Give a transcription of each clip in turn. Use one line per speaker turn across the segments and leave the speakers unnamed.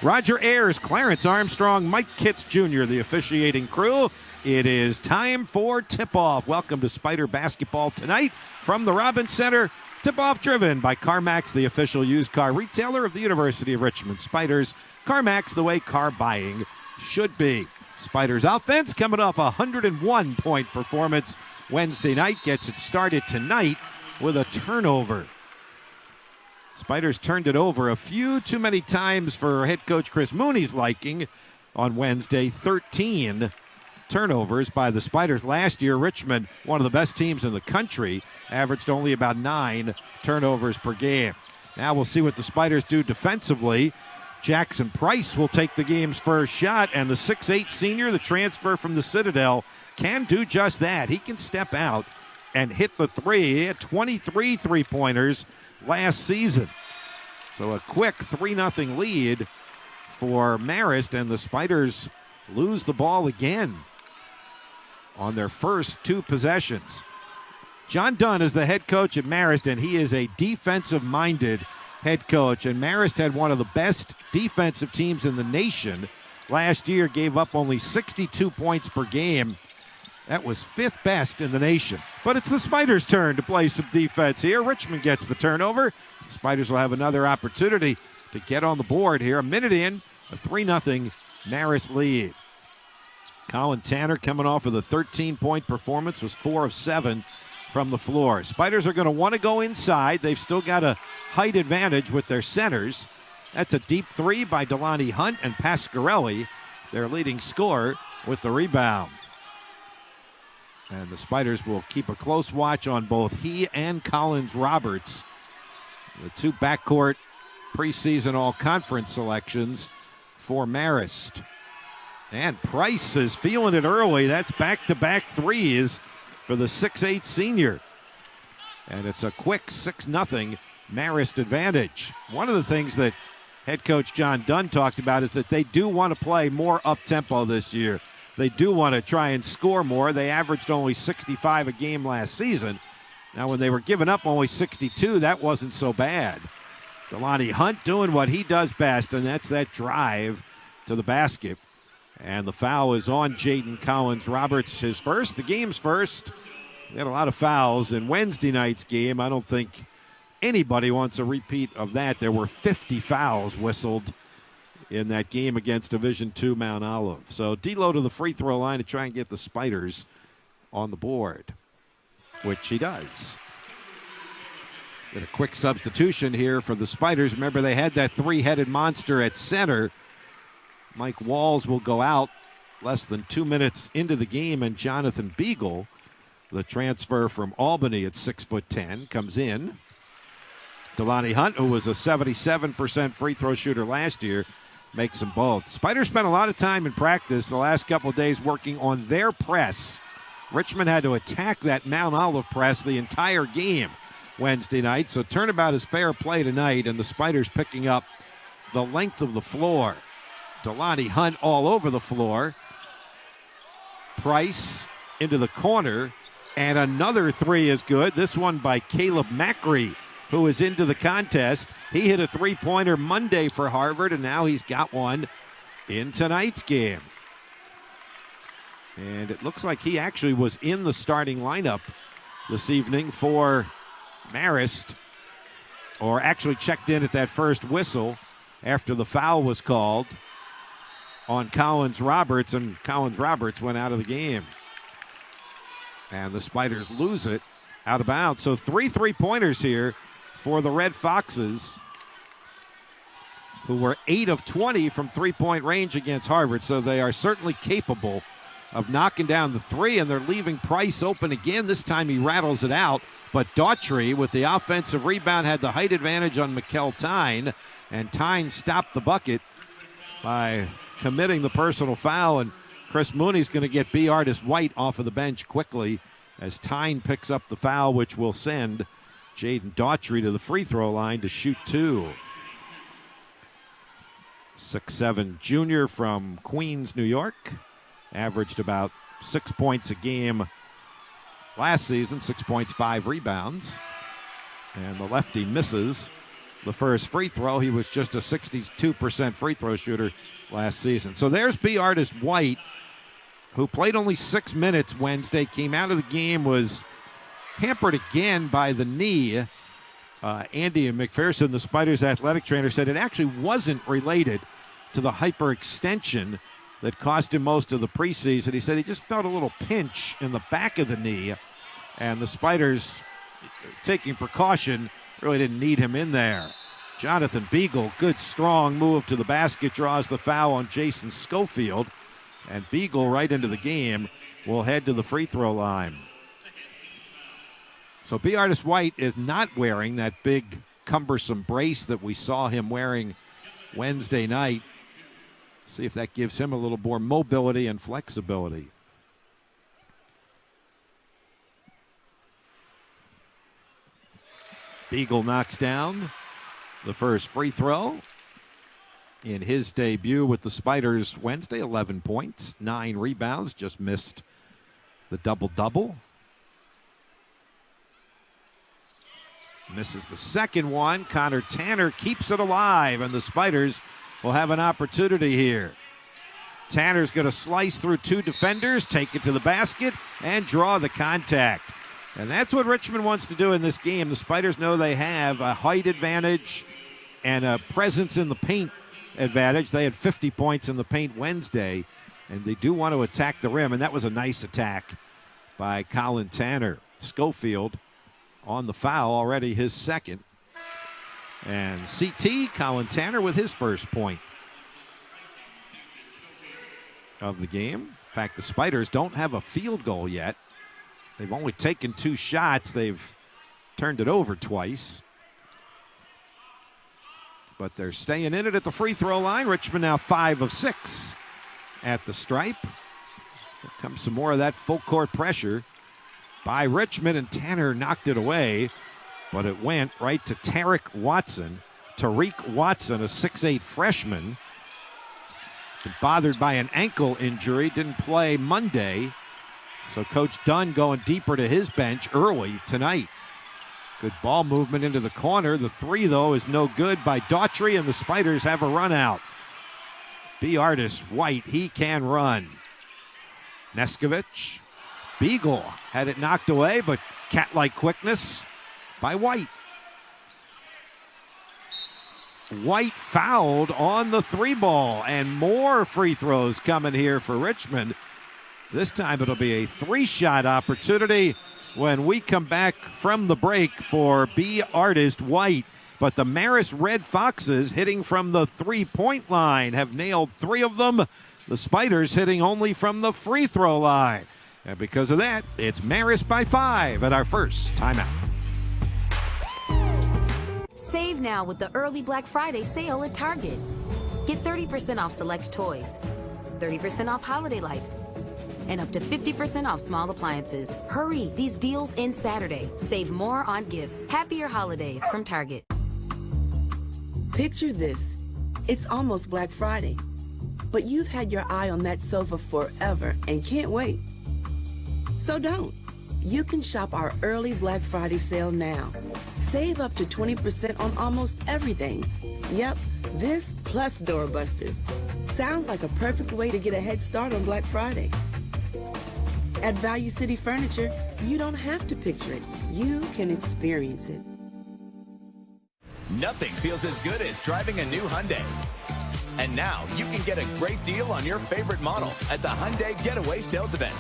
Roger Ayers, Clarence Armstrong, Mike Kitts Jr., the officiating crew. It is time for tip-off. Welcome to Spider basketball tonight from the Robbins Center. Tip-off driven by CarMax, the official used car retailer of the University of Richmond Spiders. CarMax, the way car buying should be. Spiders offense coming off a 101-point performance Wednesday night. Gets it started tonight with a turnover. Spiders turned it over a few too many times for head coach Chris Mooney's liking on Wednesday. 13 turnovers by the Spiders. Last year, Richmond, one of the best teams in the country, averaged only about 9 turnovers per game. Now we'll see what the Spiders do defensively. Jackson Price will take the game's first shot, and the 6'8 senior, the transfer from the Citadel, can do just that. He can step out and hit the three. He had 23 three-pointers last season. So a quick 3-0 lead for Marist, and the Spiders lose the ball again on their first 2 possessions. John Dunn is the head coach at Marist, and he is a defensive-minded head coach. And Marist had one of the best defensive teams in the nation last year, gave up only 62 points per game. That was 5th best in the nation. But it's the Spiders' turn to play some defense here. Richmond gets the turnover. The Spiders will have another opportunity to get on the board here. A minute in, a 3-0 Marist lead. Colin Tanner, coming off of the 13-point performance, was 4 of 7 from the floor. Spiders are going to want to go inside. They've still got a height advantage with their centers. That's a deep 3 by Delani Hunt and Pasquarelli, their leading scorer, with the rebound. And the Spiders will keep a close watch on both he and Collins Roberts, the 2 backcourt preseason all-conference selections for Marist. And Price is feeling it early. That's back-to-back threes for the 6'8 senior. And it's a quick 6-0 Marist advantage. One of the things that head coach John Dunn talked about is that they do want to play more up-tempo this year. They do want to try and score more. They averaged only 65 a game last season. Now, when they were giving up only 62, that wasn't so bad. Delani Hunt doing what he does best, and that's that drive to the basket. And the foul is on Jaden Collins Roberts, his first, the game's first. We had a lot of fouls in Wednesday night's game. I don't think anybody wants a repeat of that. There were 50 fouls whistled in that game against Division II Mount Olive. So D'Lo to the free throw line to try and get the Spiders on the board, which he does. Get a quick substitution here for the Spiders. Remember, they had that 3-headed monster at center. Mike Walls will go out less than 2 minutes into the game, and Jonathan Beagle, the transfer from Albany at 6'10", comes in. Delani Hunt, who was a 77% free throw shooter last year, makes them both. Spiders spent a lot of time in practice the last couple of days working on their press. Richmond had to attack that Mount Olive press the entire game Wednesday night, so turnabout is fair play tonight, and the Spiders picking up the length of the floor. Delani Hunt all over the floor. Price into the corner, and another 3 is good. This one by Caleb Macri, who is into the contest. He hit a 3-pointer Monday for Harvard, and now he's got one in tonight's game. And it looks like he actually was in the starting lineup this evening for Marist, or actually checked in at that first whistle after the foul was called on Collins Roberts, and Collins Roberts went out of the game. And the Spiders lose it out of bounds. So 3 3-pointers here for the Red Foxes, who were 8 of 20 from 3-point range against Harvard. So they are certainly capable of knocking down the 3, and they're leaving Price open again. This time he rattles it out, but Daughtry with the offensive rebound had the height advantage on Mikkel Tyne, and Tyne stopped the bucket by committing the personal foul, and Chris Mooney's going to get B. Artis White off of the bench quickly as Tyne picks up the foul, which will send Jaden Daughtry to the free throw line to shoot 2. 6'7" junior from Queens, New York. Averaged about 6 points a game last season, 6 points, 5 rebounds. And the lefty misses the first free throw. He was just a 62% free throw shooter last season. So there's B. Artist White, who played only 6 minutes Wednesday, came out of the game, was hampered again by the knee. Andy McPherson, the Spiders athletic trainer, said it actually wasn't related to the hyperextension that cost him most of the preseason. He said he just felt a little pinch in the back of the knee, and the Spiders, taking precaution, really didn't need him in there. Jonathan Beagle, good strong move to the basket, draws the foul on Jason Schofield, and Beagle right into the game will head to the free throw line. So B. Artist White is not wearing that big cumbersome brace that we saw him wearing Wednesday night. See if that gives him a little more mobility and flexibility. Beagle knocks down the first free throw in his debut with the Spiders Wednesday. 11 points, 9 rebounds, just missed the double-double. Misses the second one. Connor Tanner keeps it alive, and the Spiders will have an opportunity here. Tanner's going to slice through 2 defenders, take it to the basket, and draw the contact. And that's what Richmond wants to do in this game. The Spiders know they have a height advantage and a presence in the paint advantage. They had 50 points in the paint Wednesday, and they do want to attack the rim, and that was a nice attack by Colin Tanner. Schofield on the foul, already his second. And CT, Colin Tanner, with his first point of the game. In fact, the Spiders don't have a field goal yet. They've only taken 2 shots. They've turned it over twice. But they're staying in it at the free throw line. Richmond now 5 of 6 at the stripe. Here comes some more of that full court pressure by Richmond, and Tanner knocked it away, but it went right to Tariq Watson. Tariq Watson, a 6'8 freshman, been bothered by an ankle injury, didn't play Monday. So Coach Dunn going deeper to his bench early tonight. Good ball movement into the corner. The 3, though, is no good by Daughtry, and the Spiders have a run out. B. Artist White, he can run. Neskovich. Beagle had it knocked away, but cat-like quickness by White. White fouled on the 3 ball, and more free throws coming here for Richmond. This time it'll be a 3-shot opportunity when we come back from the break for B. Artist White. But the Marist Red Foxes, hitting from the 3-point line, have nailed 3 of them. The Spiders hitting only from the free throw line. And because of that, it's Marist by 5 at our first timeout.
Save now with the early Black Friday sale at Target. Get 30% off select toys, 30% off holiday lights, and up to 50% off small appliances. Hurry, these deals end Saturday. Save more on gifts. Happier holidays from Target.
Picture this. It's almost Black Friday, but you've had your eye on that sofa forever and can't wait. So don't. You can shop our early Black Friday sale now. Save up to 20% on almost everything. Yep, this plus doorbusters. Sounds like a perfect way to get a head start on Black Friday. At Value City Furniture, you don't have to picture it. You can experience it.
Nothing feels as good as driving a new Hyundai. And now you can get a great deal on your favorite model at the Hyundai Getaway Sales Event.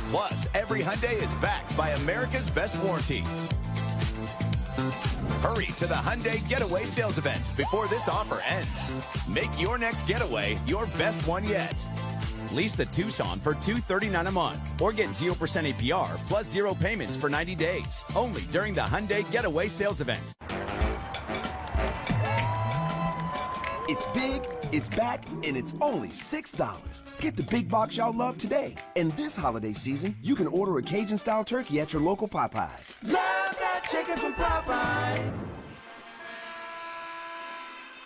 Plus, every Hyundai is backed by America's Best Warranty. Hurry to the Hyundai Getaway Sales Event before this offer ends. Make your next getaway your best one yet. Lease the Tucson for $239 a month or get 0% APR plus 0 payments for 90 days. Only during the Hyundai Getaway Sales Event.
It's big, it's back, and it's only $6. Get the big box y'all love today. And this holiday season, you can order a Cajun-style turkey at your local Popeyes.
Love that chicken from Popeyes.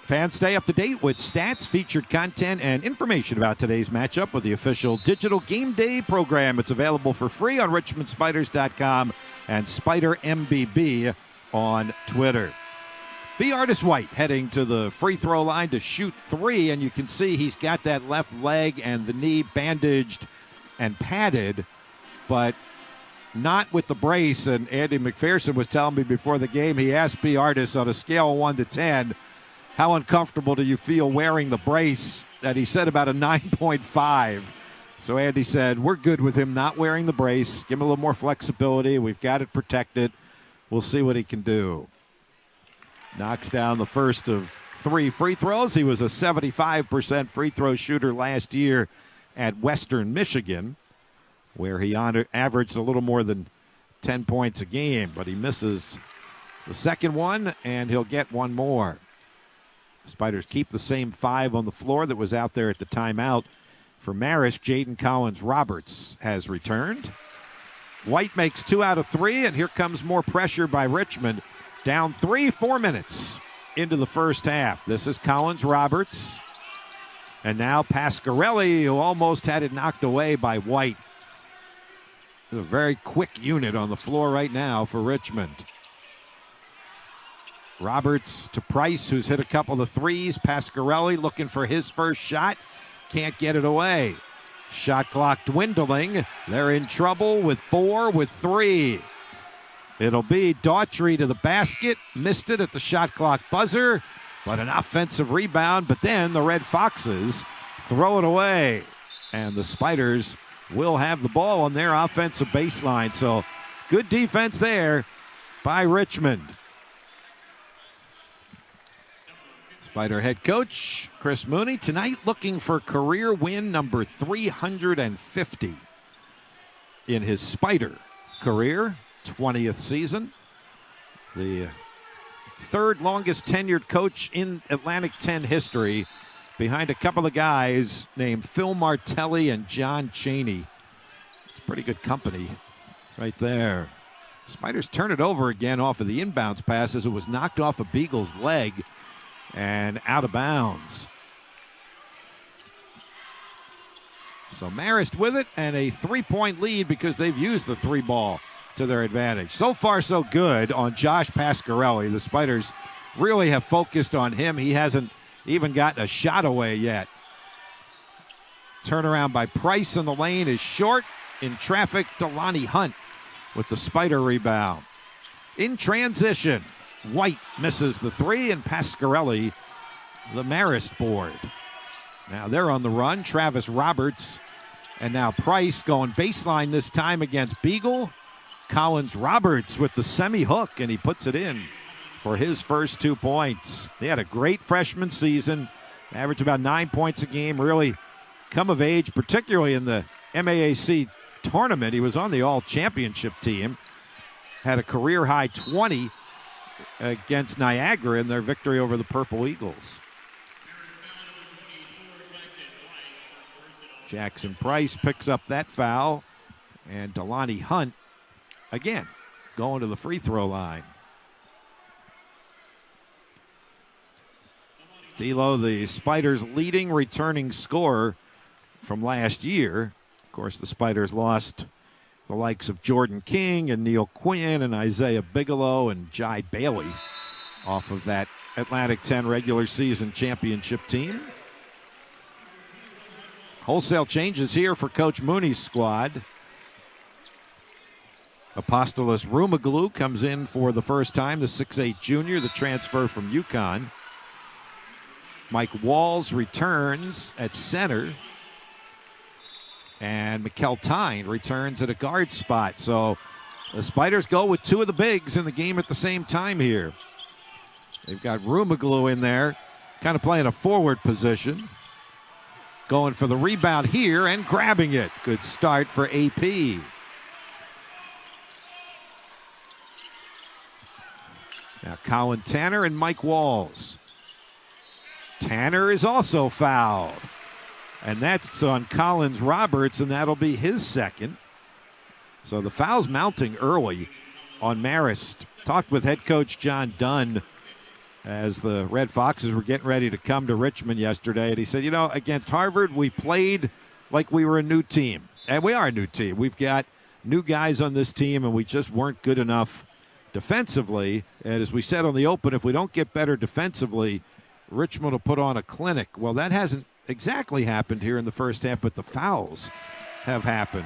Fans, stay up to date with stats, featured content, and information about today's matchup with the official digital game day program. It's available for free on richmondspiders.com and SpiderMBB on Twitter. B. Artis White heading to the free throw line to shoot three, and you can see he's got that left leg and the knee bandaged and padded, but not with the brace. And Andy McPherson was telling me before the game, he asked B. Artis on a scale of 1 to 10, how uncomfortable do you feel wearing the brace? And he said about a 9.5. So Andy said, we're good with him not wearing the brace. Give him a little more flexibility. We've got it protected. We'll see what he can do. Knocks down the first of 3 free throws. He was a 75% free throw shooter last year at Western Michigan, where he averaged a little more than 10 points a game. But he misses the second one, and he'll get one more. Spiders keep the same 5 on the floor that was out there at the timeout. For Marist, Jaden Collins-Roberts has returned. White makes 2 out of 3, and here comes more pressure by Richmond. Down 3, 4 minutes into the first half. This is Collins-Roberts. And now Pasquarelli, who almost had it knocked away by White. A very quick unit on the floor right now for Richmond. Roberts to Price, who's hit a couple of threes. Pasquarelli looking for his first shot. Can't get it away. Shot clock dwindling. They're in trouble with 4, with 3. It'll be Daughtry to the basket. Missed it at the shot clock buzzer, but an offensive rebound. But then the Red Foxes throw it away, and the Spiders will have the ball on their offensive baseline. So good defense there by Richmond. Spider head coach Chris Mooney tonight looking for career win number 350 in his Spider career. 20th season. The third longest tenured coach in Atlantic 10 history, behind a couple of guys named Phil Martelli and John Chaney. It's pretty good company right there. Spiders turn it over again off of the inbounds pass as it was knocked off of Beagle's leg and out of bounds. So Marist with it and a 3-point lead because they've used the 3 ball to their advantage. So far, so good on Josh Pasquarelli. The Spiders really have focused on him. He hasn't even gotten a shot away yet. Turnaround by Price in the lane is short. In traffic, Delani Hunt with the Spider rebound. In transition, White misses the 3, and Pasquarelli the Marist board. Now they're on the run. Travis Roberts and now Price going baseline this time against Beagle. Collins-Roberts with the semi-hook, and he puts it in for his first 2 points. They had a great freshman season, averaged about 9 points a game, really come of age, particularly in the MAAC tournament. He was on the all-championship team, had a career-high 20 against Niagara in their victory over the Purple Eagles. Jackson Price picks up that foul, and Delani Hunt again going to the free throw line. D'Lo, the Spiders' leading returning scorer from last year. Of course, the Spiders lost the likes of Jordan King and Neil Quinn and Isaiah Bigelow and Jai Bailey off of that Atlantic 10 regular season championship team. Wholesale changes here for Coach Mooney's squad. Apostolos Rumaglu comes in for the first time, the 6'8 junior, the transfer from UConn. Mike Walls returns at center. And Mikkel Tyne returns at a guard spot. So the Spiders go with 2 of the bigs in the game at the same time here. They've got Rumaglu in there, kind of playing a forward position. Going for the rebound here and grabbing it. Good start for AP. Now Colin Tanner and Mike Walls. Tanner is also fouled. And that's on Collins-Roberts, and that'll be his second. So the foul's mounting early on Marist. Talked with head coach John Dunn as the Red Foxes were getting ready to come to Richmond yesterday. And he said, you know, against Harvard, we played like we were a new team. And we are a new team. We've got new guys on this team, and we just weren't good enough defensively. And as we said on the open, if we don't get better defensively, Richmond will put on a clinic. Well, that hasn't exactly happened here in the first half, but the fouls have happened.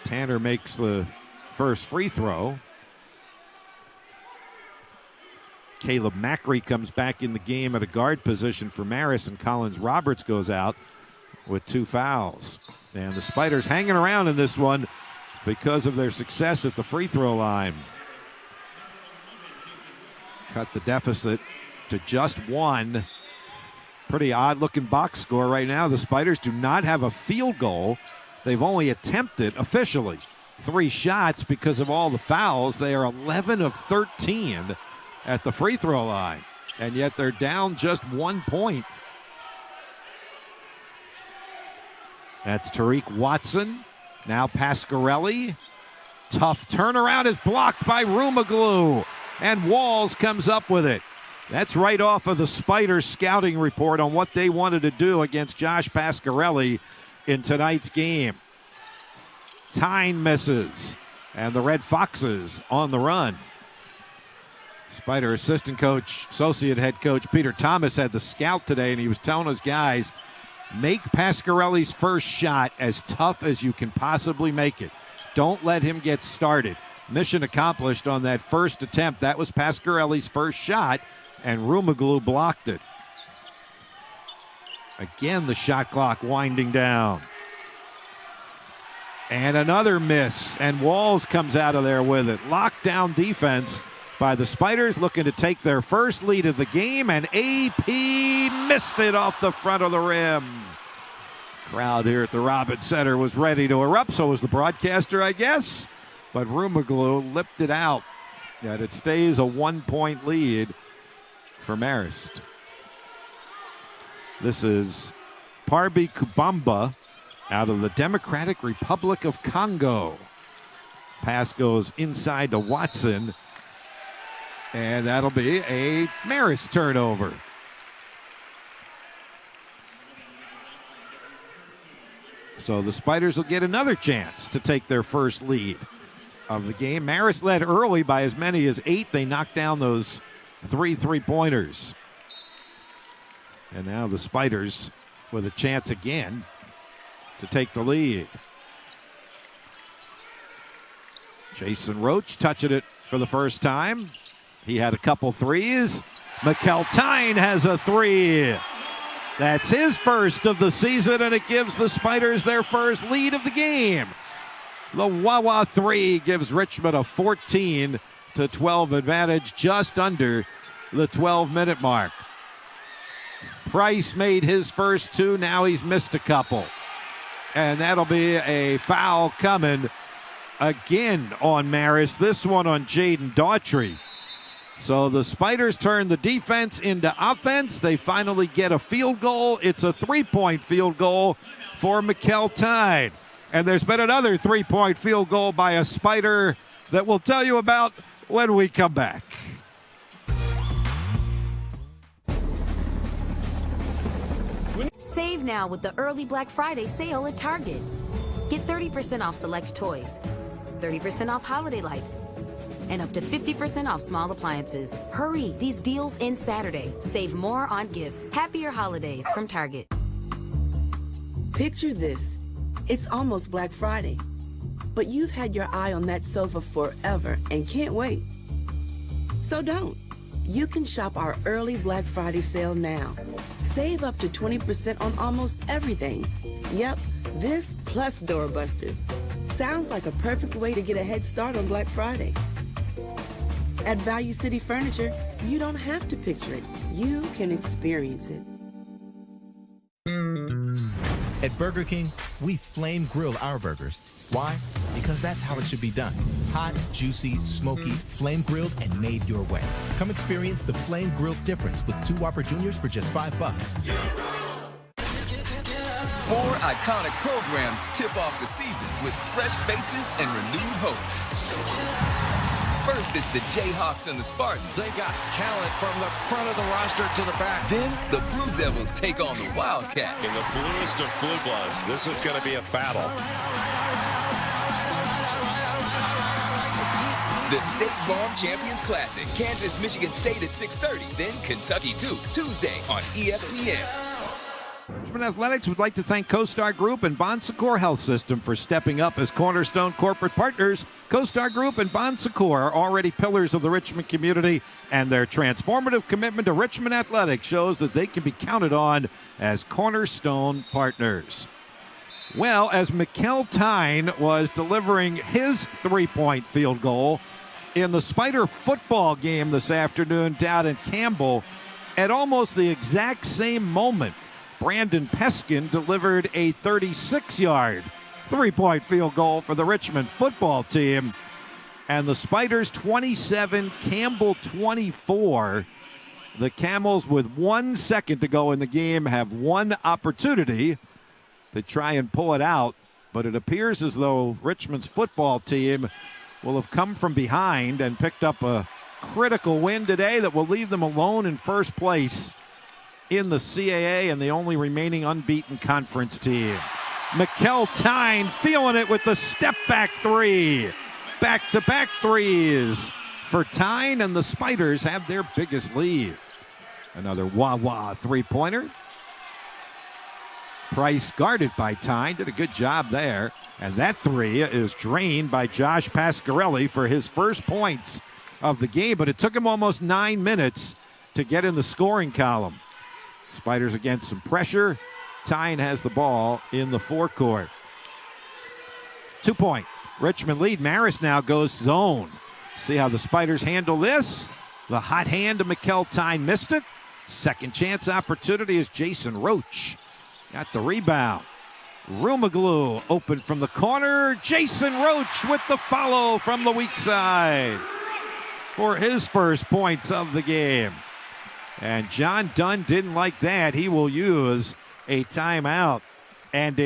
Tanner makes the first free throw. Caleb Macri comes back in the game at a guard position for Marist, and Collins Roberts goes out with 2 fouls. And the Spiders hanging around in this one because of their success at the free throw line. Cut the deficit to just 1. Pretty odd looking box score right now. The Spiders do not have a field goal. They've only attempted officially 3 shots because of all the fouls. They are 11 of 13 at the free throw line, and yet they're down just 1 point. That's Tariq Watson. Now Pasquarelli. Tough turnaround is blocked by Rumaglu, and Walls comes up with it. That's right off of the Spiders scouting report on what they wanted to do against Josh Pasquarelli in tonight's game. Tyne misses, and the Red Foxes on the run. Spider assistant coach, associate head coach Peter Thomas had the scout today, and he was telling his guys, make Pasquarelli's first shot as tough as you can possibly make it. Don't let him get started. Mission accomplished on that first attempt. That was Pasquarelli's first shot, and Rumaglu blocked it. Again, the shot clock winding down. And another miss, and Walls comes out of there with it. Lockdown defense by the Spiders, looking to take their first lead of the game, and AP missed it off the front of the rim. Crowd here at the Robins Center was ready to erupt, so was the broadcaster, I guess. But Rumaglu lipped it out, and it stays a 1-point lead for Marist. This is Parbi Kubamba out of the Democratic Republic of Congo. Pass goes inside to Watson, and that'll be a Marist turnover. So the Spiders will get another chance to take their first lead of the game. Marist led early by as many as 8. They knocked down those 3 3-pointers. And now the Spiders with a chance again to take the lead. Jason Roach touching it for the first time. He had a couple threes. Mikel Tyne has a 3. That's his first of the season, and it gives the Spiders their first lead of the game. The Wawa 3 gives Richmond a 14-12 advantage, just under the 12-minute mark. Price made his first 2. Now he's missed a couple. And that'll be a foul coming again on Marist, this one on Jaden Daughtry. So the Spiders turn the defense into offense. They finally get a field goal. It's a 3-point field goal for Mikel Tyne. And there's been another 3-point field goal by a Spider that we'll tell you about when we come back.
Save now with the early Black Friday sale at Target. Get 30% off select toys, 30% off holiday lights, and up to 50% off small appliances. Hurry, these deals end Saturday. Save more on gifts. Happier holidays from Target.
Picture this. It's almost Black Friday, but you've had your eye on that sofa forever and can't wait. So don't. You can shop our early Black Friday sale now. Save up to 20% on almost everything. Yep, this plus doorbusters. Sounds like a perfect way to get a head start on Black Friday. At Value City Furniture, you don't have to picture it. You can experience it.
At Burger King, we flame grill our burgers. Why? Because that's how it should be done. Hot, juicy, smoky, flame grilled, and made your way. Come experience the flame grilled difference with 2 Whopper Juniors for just $5.
4 iconic programs tip off the season with fresh faces and renewed hope. First is the Jayhawks and the Spartans.
They got talent from the front of the roster to the back.
Then the Blue Devils take on the Wildcats.
In the bluest of blue bloods, this is going to be a battle.
The State Farm Champions Classic. Kansas, Michigan State at 6:30. Then Kentucky Duke, Tuesday on ESPN.
Richmond Athletics would like to thank CoStar Group and Bon Secours Health System for stepping up as cornerstone corporate partners. CoStar Group and Bon Secours are already pillars of the Richmond community, and their transformative commitment to Richmond Athletics shows that they can be counted on as cornerstone partners. Well, as Mikkel Tyne was delivering his three-point field goal in the Spider football game this afternoon down in Campbell, at almost the exact same moment, Brandon Peskin delivered a 36-yard three-point field goal for the Richmond football team. And the Spiders 27, Campbell 24. The Camels, with 1 second to go in the game, have one opportunity to try and pull it out. But it appears as though Richmond's football team will have come from behind and picked up a critical win today that will leave them alone in first place in the CAA and the only remaining unbeaten conference team. Mikkel Tyne feeling it with the step-back three. Back-to-back threes for Tyne, and the Spiders have their biggest lead. Another wah-wah three-pointer. Price guarded by Tyne, did a good job there. And that three is drained by Josh Pasquarelli for his first points of the game, but it took him almost 9 minutes to get in the scoring column. Spiders against some pressure. Tyne has the ball in the forecourt. 2-point Richmond lead. Marist now goes zone. See how the Spiders handle this. The hot hand of Mikkel Tyne missed it. Second chance opportunity is Jason Roach. Got the rebound. Rumaglu open from the corner. Jason Roach with the follow from the weak side for his first points of the game. And John Dunn didn't like that. He will use a timeout. And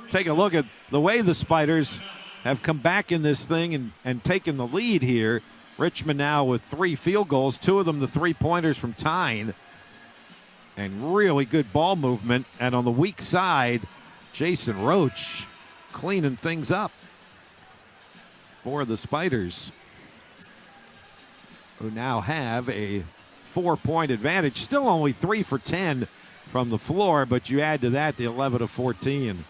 take a look at the way the Spiders have come back in this thing and taken the lead here. Richmond now with 3 field goals, 2 of them the three-pointers from Tyne. And really good ball movement. And on the weak side, Jason Roach cleaning things up for the Spiders, who now have a 4-point advantage. Still only 3 for 10 from the floor, but you add to that the 11 of 14.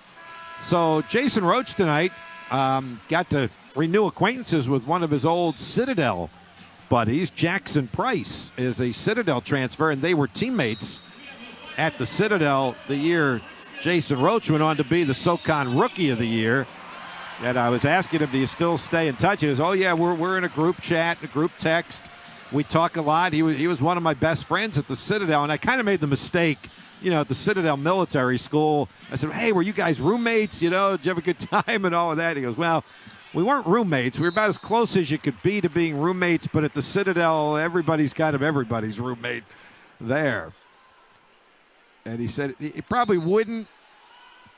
So Jason Roach tonight got to renew acquaintances with one of his old Citadel buddies. Jackson Price is a Citadel transfer, and they were teammates at the Citadel the year Jason Roach went on to be the SoCon Rookie of the Year. And I was asking him, do you still stay in touch? He goes, oh yeah, we're in a group chat, a group text. We talk a lot. He was one of my best friends at the Citadel, and I kind of made the mistake, at the Citadel Military School. I said, hey, were you guys roommates? Did you have a good time and all of that? He goes, well, we weren't roommates. We were about as close as you could be to being roommates, but at the Citadel, everybody's kind of everybody's roommate there. And he said he probably wouldn't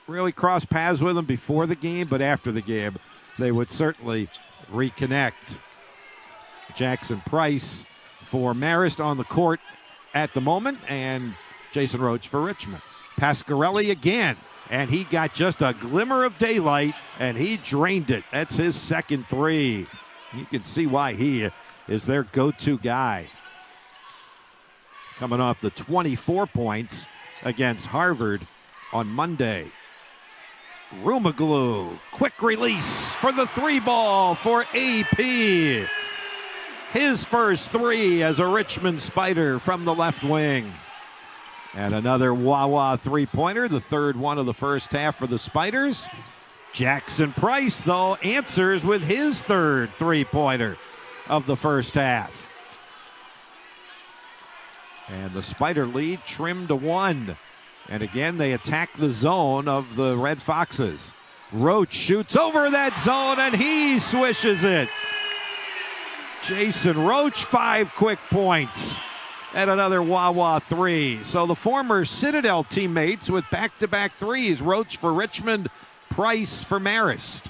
really cross paths with him before the game, but after the game, they would certainly reconnect. Jackson Price for Marist on the court at the moment, and Jason Roach for Richmond. Pasquarelli again, and he got just a glimmer of daylight, and he drained it. That's his second three. You can see why he is their go-to guy. Coming off the 24 points against Harvard on Monday. Rumaglu, quick release for the 3-ball for AP. His first 3 as a Richmond Spider from the left wing. And another wah-wah 3-pointer, the third one of the first half for the Spiders. Jackson Price, though, answers with his third 3-pointer of the first half. And the Spider lead trimmed to 1. And again, they attack the zone of the Red Foxes. Roach shoots over that zone, and he swishes it. Jason Roach, 5 quick points. And another wah-wah 3. So the former Citadel teammates with back-to-back threes. Roach for Richmond, Price for Marist.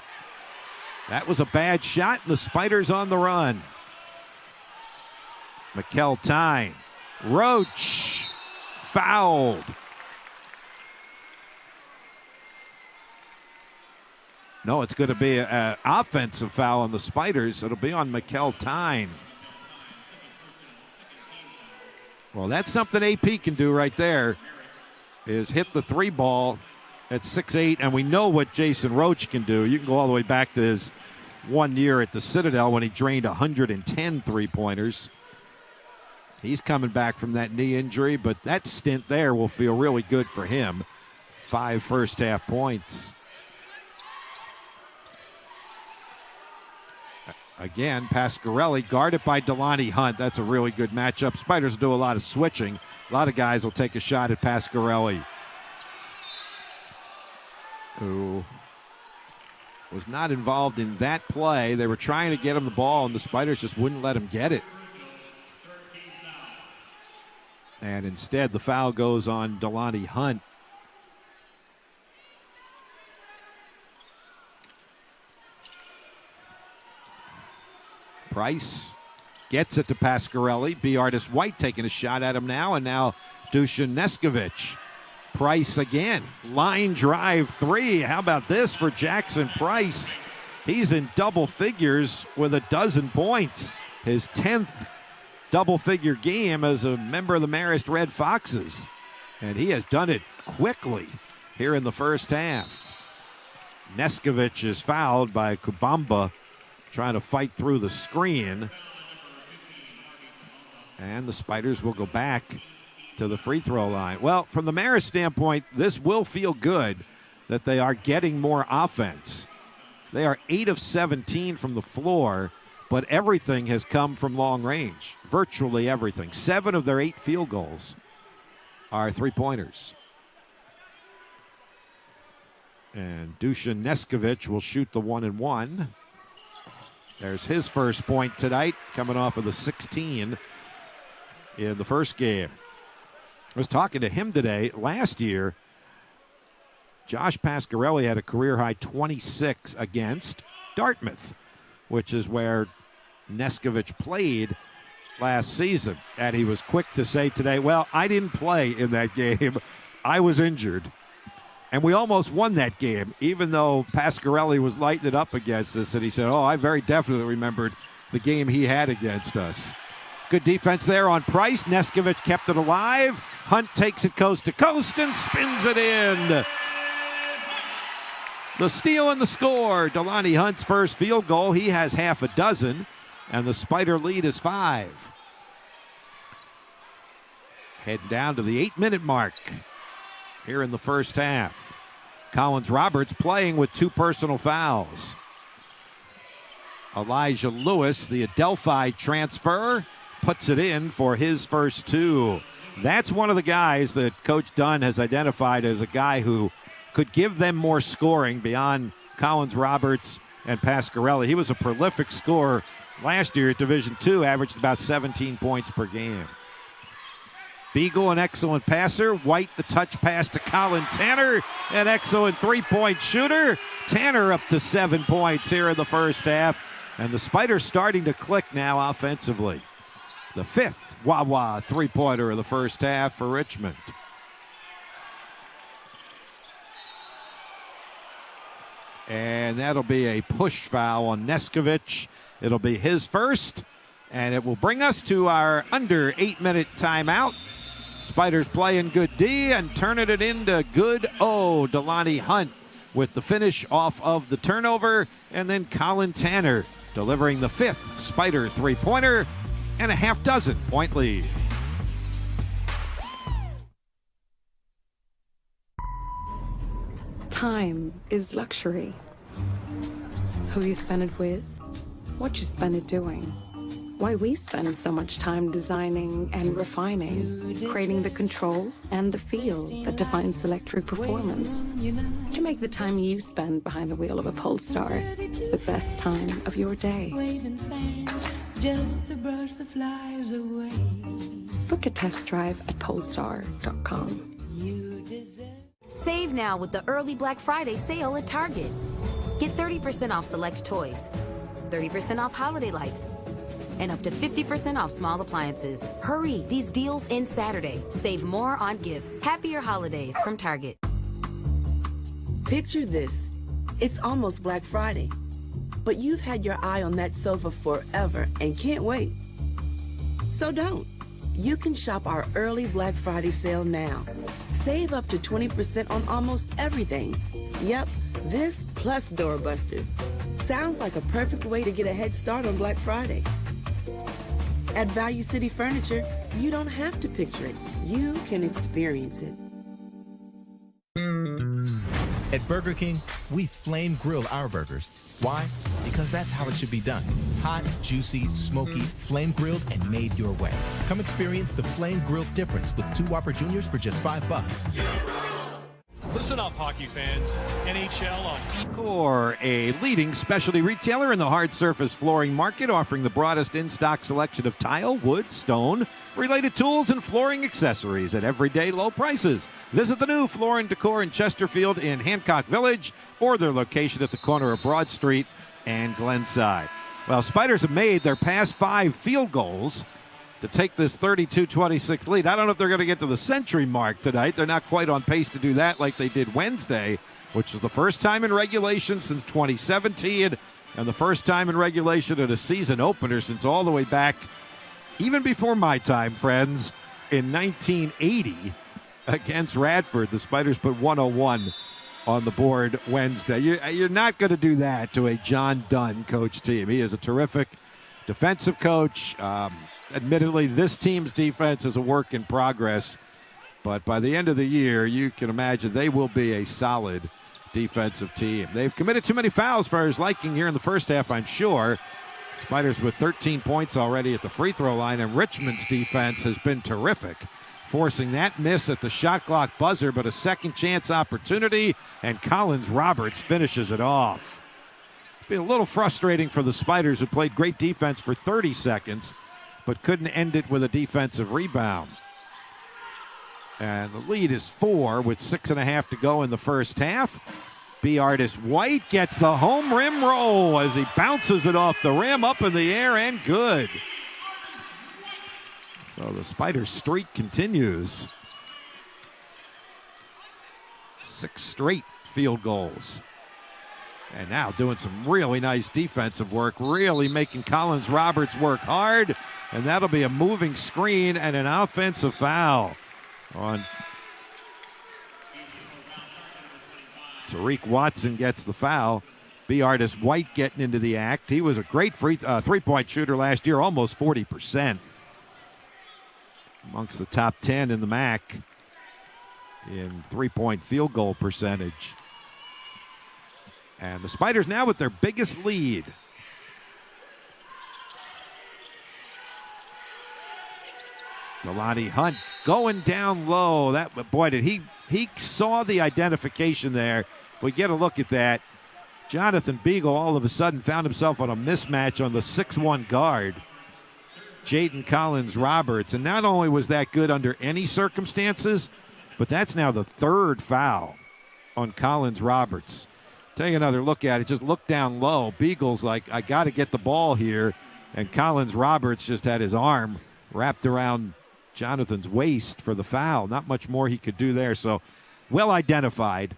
That was a bad shot, and the Spiders on the run. Mikkel Tyne. Roach fouled. No, it's going to be an offensive foul on the Spiders. It'll be on Mikel Tyne. Well, that's something AP can do right there, is hit the three ball at 6'8", and we know what Jason Roach can do. You can go all the way back to his 1 year at the Citadel when he drained 110 three-pointers. He's coming back from that knee injury, but that stint there will feel really good for him. 5 first-half points. Again, Pasquarelli guarded by Delani Hunt. That's a really good matchup. Spiders do a lot of switching. A lot of guys will take a shot at Pasquarelli, who was not involved in that play. They were trying to get him the ball, and the Spiders just wouldn't let him get it. And instead, the foul goes on Delani Hunt. Price gets it to Pasquarelli. B. Artis White taking a shot at him now, and now Dusan Neskovic. Price again. Line drive three. How about this for Jackson Price? He's in double figures with 12 points. His 10th double-figure game as a member of the Marist Red Foxes. And he has done it quickly here in the first half. Neskovic is fouled by Kubamba, trying to fight through the screen. And the Spiders will go back to the free throw line. Well, from the Marist standpoint, this will feel good that they are getting more offense. They are 8 of 17 from the floor, but everything has come from long range. Virtually everything. 7 of their 8 field goals are three-pointers. And Dusan Neskovic will shoot the 1-and-1. There's his first point tonight, coming off of the 16 in the first game. I was talking to him today. Last year, Josh Pasquarelli had a career-high 26 against Dartmouth, which is where Neskovic played last season. And he was quick to say today, well, I didn't play in that game. I was injured. And we almost won that game, even though Pasquarelli was lighting it up against us. And he said, I very definitely remembered the game he had against us. Good defense there on Price. Neskovic kept it alive. Hunt takes it coast to coast and spins it in. The steal and the score. Delani Hunt's first field goal. He has half a dozen, and the Spider lead is 5. Heading down to the 8-minute mark here in the first half. Collins Roberts playing with 2 personal fouls. Elijah Lewis, the Adelphi transfer, puts it in for his first 2. That's one of the guys that Coach Dunn has identified as a guy who could give them more scoring beyond Collins Roberts and Pasquarelli. He was a prolific scorer last year at Division II, averaged about 17 points per game. Beagle, an excellent passer. White, the touch pass to Colin Tanner, an excellent three-point shooter. Tanner up to 7 points here in the first half. And the Spiders starting to click now offensively. The 5th Wawa three-pointer of the first half for Richmond. And that'll be a push foul on Neskovic. It'll be his first, and it will bring us to our under 8-minute timeout. Spiders playing good D and turning it into good O. Delani Hunt with the finish off of the turnover, and then Colin Tanner delivering the 5th Spider three-pointer and a half-dozen-point lead.
Time is luxury. Who you spend it with, what you spend it doing. Why we spend so much time designing and refining, creating the control and the feel that defines electric performance. To make the time you spend behind the wheel of a Polestar the best time of your day. Book a test drive at polestar.com.
Save now with the early Black Friday sale at Target. Get 30% off select toys, 30% off holiday lights, and up to 50% off small appliances. Hurry, these deals end Saturday. Save more on gifts. Happier holidays from Target.
Picture this. It's almost Black Friday, but you've had your eye on that sofa forever and can't wait. So don't. You can shop our early Black Friday sale now. Save up to 20% on almost everything. Yep, this plus doorbusters. Sounds like a perfect way to get a head start on Black Friday. At Value City Furniture, you don't have to picture it. You can experience it.
At Burger King, we flame grill our burgers. Why? Because that's how it should be done. Hot, juicy, smoky, flame grilled, and made your way. Come experience the flame grilled difference with 2 Whopper Juniors for just $5.
Listen up, hockey fans. NHL on
Core, a leading specialty retailer in the hard surface flooring market, offering the broadest in-stock selection of tile, wood, stone, related tools, and flooring accessories at everyday low prices. Visit the new Floor and Decor in Chesterfield in Hancock Village, or their location at the corner of Broad Street and Glenside. Well, Spiders have made their past 5 field goals to take this 32-26 lead. I don't know if they're going to get to the century mark tonight. They're not quite on pace to do that like they did Wednesday, which was the first time in regulation since 2017 and the first time in regulation at a season opener since all the way back, even before my time, friends, in 1980 against Radford. The Spiders put 101 on the board Wednesday. You're not going to do that to a John Dunn coach team. He is a terrific defensive coach. Admittedly, this team's defense is a work in progress, but by the end of the year, you can imagine they will be a solid defensive team. They've committed too many fouls for his liking here in the first half, I'm sure. Spiders with 13 points already at the free throw line, and Richmond's defense has been terrific, forcing that miss at the shot clock buzzer, but a second chance opportunity, and Collins Roberts finishes it off. It's been a little frustrating for the Spiders, who played great defense for 30 seconds, but couldn't end it with a defensive rebound. And the lead is 4 with 6.5 to go in the first half. B. Artis White gets the home rim roll as he bounces it off the rim, up in the air, and good. So the Spiders' streak continues. 6 straight field goals. And now doing some really nice defensive work, really making Collins Roberts work hard. And that'll be a moving screen and an offensive foul on Tariq Watson gets the foul. B. Artis White getting into the act. He was a great three-point shooter last year, almost 40%. Amongst the top 10 in the MAC in three-point field goal percentage. And the Spiders now with their biggest lead. Delani Hunt going down low. He saw the identification there. If we get a look at that, Jonathan Beagle all of a sudden found himself on a mismatch on the 6'1 guard, Jaden Collins Roberts. And not only was that good under any circumstances, but that's now the 3rd foul on Collins Roberts. Take another look at it. Just look down low. Beagle's like, I got to get the ball here. And Collins Roberts just had his arm wrapped around Jonathan's waist for the foul. Not much more he could do there. So well identified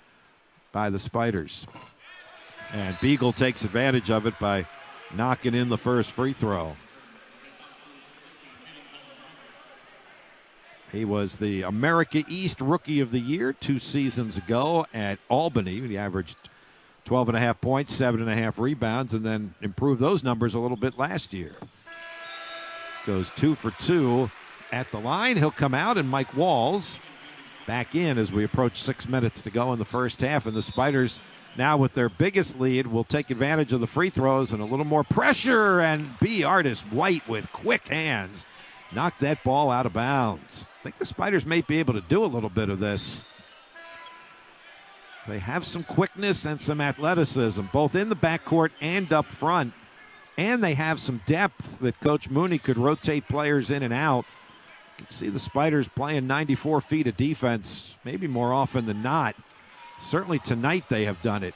by the Spiders. And Beagle takes advantage of it by knocking in the first free throw. He was the America East Rookie of the Year 2 seasons ago at Albany. He averaged 12.5 points, 7.5 rebounds, and then improved those numbers a little bit last year. Goes 2 for 2 at the line. He'll come out, and Mike Walls back in as we approach 6 minutes to go in the first half. And the Spiders, now with their biggest lead, will take advantage of the free throws and a little more pressure. And B. Artis White with quick hands knocked that ball out of bounds. I think the Spiders may be able to do a little bit of this. They have some quickness and some athleticism, both in the backcourt and up front. And they have some depth that Coach Mooney could rotate players in and out. You can see the Spiders playing 94 feet of defense, maybe more often than not. Certainly tonight they have done it.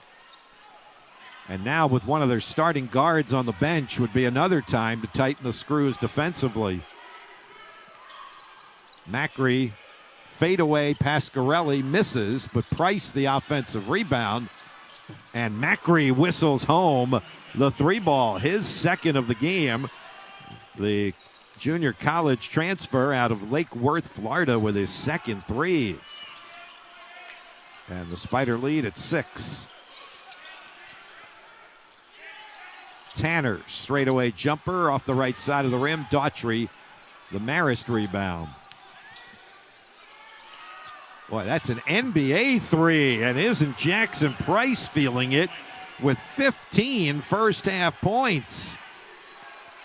And now with one of their starting guards on the bench would be another time to tighten the screws defensively. Macri, fadeaway, Pasquarelli misses, but Price the offensive rebound. And Macri whistles home the 3-ball, his second of the game. The junior college transfer out of Lake Worth, Florida, with his second 3. And the Spider lead at 6. Tanner, straightaway jumper off the right side of the rim. Daughtry, the Marist rebound. Boy, that's an NBA 3, and isn't Jackson Price feeling it with 15 first-half points?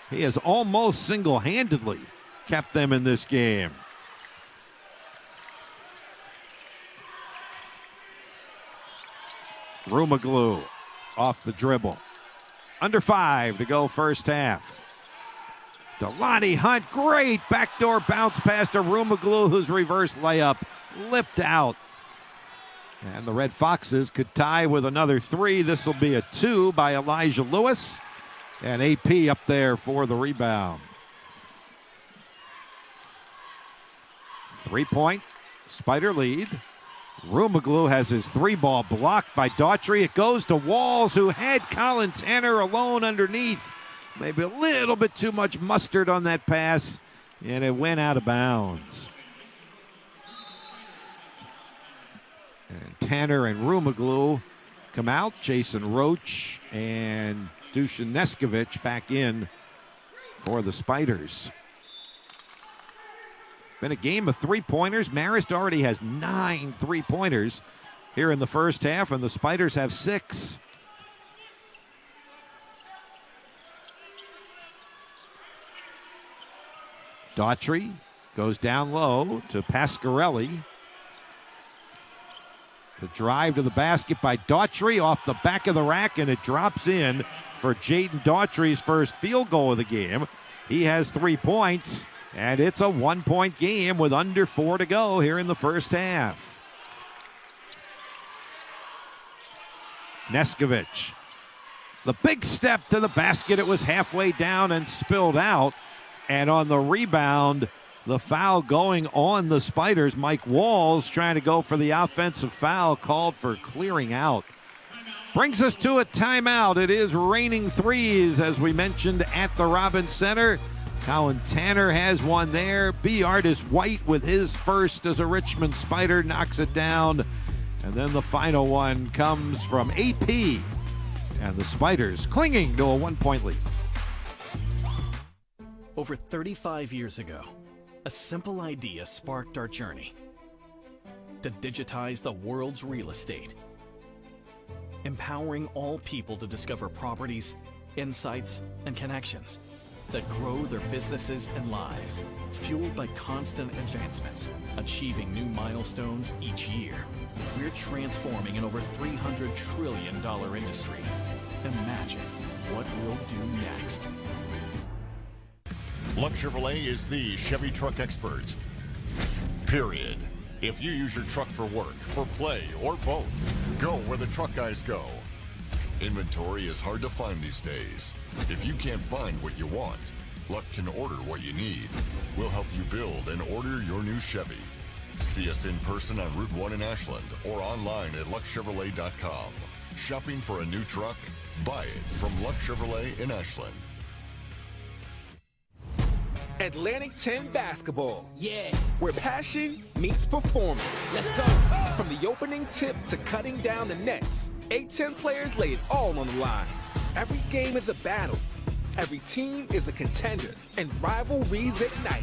He has almost single-handedly kept them in this game. Rumaglu off the dribble. Under 5 to go first half. Delani Hunt, great backdoor bounce pass to Rumaglu, whose reverse layup lipped out. And the Red Foxes could tie with another 3. This will be a 2 by Elijah Lewis. And AP up there for the rebound. 3-point Spider lead. Rumaglu has his 3-ball blocked by Daughtry. It goes to Walls, who had Colin Tanner alone underneath. Maybe a little bit too much mustard on that pass, and it went out of bounds. And Tanner and Rumaglu come out. Jason Roach and Dusan Neskovich back in for the Spiders. Been a game of 3-pointers. Marist already has 9 3-pointers here in the first half, and the Spiders have 6. Daughtry goes down low to Pasquarelli. The drive to the basket by Daughtry off the back of the rack, and it drops in for Jaden Daughtry's first field goal of the game. He has 3 points, and it's a 1-point game with under 4 to go here in the first half. Neskovich, the big step to the basket. It was halfway down and spilled out. And on the rebound, the foul going on the Spiders. Mike Walls trying to go for the offensive foul, called for clearing out. Brings us to a timeout. It is raining threes, as we mentioned, at the Robins Center. Colin Tanner has one there. B. Artis White with his first as a Richmond Spider knocks it down. And then the final one comes from AP. And the Spiders clinging to a 1-point lead.
Over 35 years ago, a simple idea sparked our journey to digitize the world's real estate, empowering all people to discover properties, insights, and connections that grow their businesses and lives, fueled by constant advancements, achieving new milestones each year. We're transforming an over $300 trillion industry. Imagine what we'll do next.
Luck Chevrolet is the Chevy truck expert. Period. If you use your truck for work, for play, or both, go where the truck guys go. Inventory is hard to find these days. If you can't find what you want, Luck can order what you need. We'll help you build and order your new Chevy. See us in person on Route 1 in Ashland or online at luckchevrolet.com. Shopping for a new truck? Buy it from Luck Chevrolet in Ashland.
Atlantic 10 basketball. Yeah. Where passion meets performance. Let's go. From the opening tip to cutting down the nets, A10 players lay it all on the line. Every game is a battle. Every team is a contender. And rivalries ignite.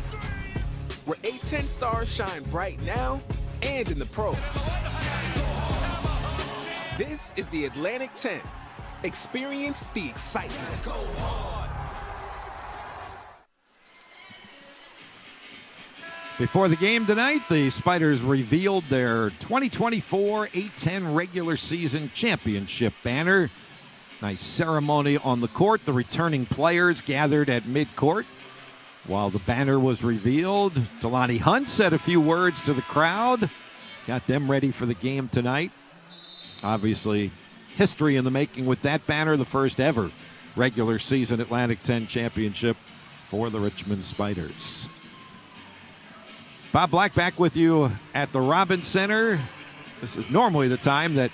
Where A10 stars shine bright now and in the pros. This is the Atlantic 10. Experience the excitement.
Before the game tonight, the Spiders revealed their 2024 A10 regular season championship banner. Nice ceremony on the court. The returning players gathered at midcourt while the banner was revealed. Delani Hunt said a few words to the crowd. Got them ready for the game tonight. Obviously, history in the making with that banner, the first ever regular season Atlantic 10 championship for the Richmond Spiders. Bob Black back with you at the Robins Center. This is normally the time that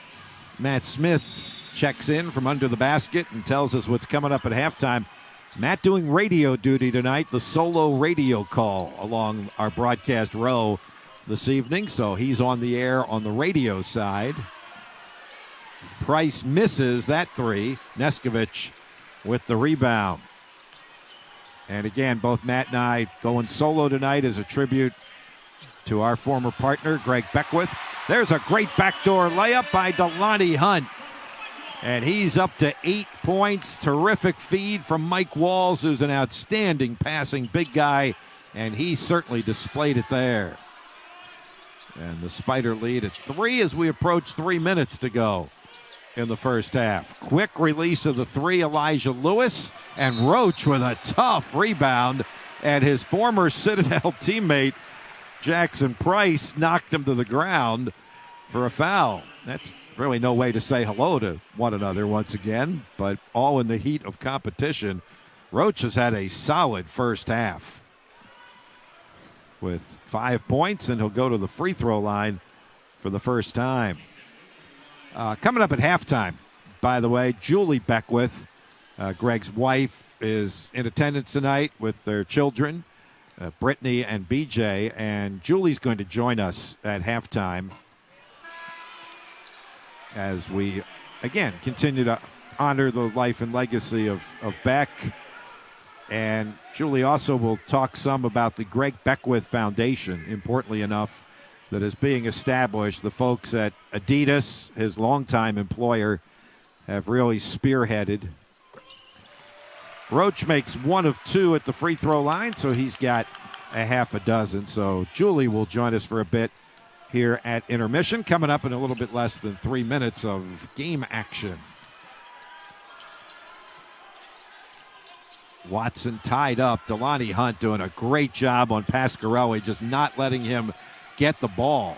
Matt Smith checks in from under the basket and tells us what's coming up at halftime. Matt doing radio duty tonight, the solo radio call along our broadcast row this evening, so he's on the air on the radio side. Price misses that three. Neskovich with the rebound. And again, both Matt and I going solo tonight as a tribute to our former partner, Greg Beckwith. There's a great backdoor layup by Delani Hunt. And he's up to 8 points. Terrific feed from Mike Walls, who's an outstanding passing big guy. And he certainly displayed it there. And the Spider lead at 3 as we approach 3 minutes to go in the first half. Quick release of the three, Elijah Lewis. And Roach with a tough rebound. And his former Citadel teammate, Jackson Price, knocked him to the ground for a foul. That's really no way to say hello to one another once again, but all in the heat of competition. Roach has had a solid first half with 5 points, and he'll go to the free throw line for the first time. Coming up at halftime, by the way, Julie Beckwith, Greg's wife, is in attendance tonight with their children, Brittany and BJ, and Julie's going to join us at halftime as we, again, continue to honor the life and legacy of Beck. And Julie also will talk some about the Greg Beckwith Foundation, importantly enough, that is being established. The folks at Adidas, his longtime employer, have really spearheaded. Roach makes 1 of 2 at the free throw line, so he's got a half a dozen. So Julie will join us for a bit here at intermission, coming up in a little bit less than 3 minutes of game action. Watson tied up. Delani Hunt doing a great job on Pasquarelli, just not letting him get the ball.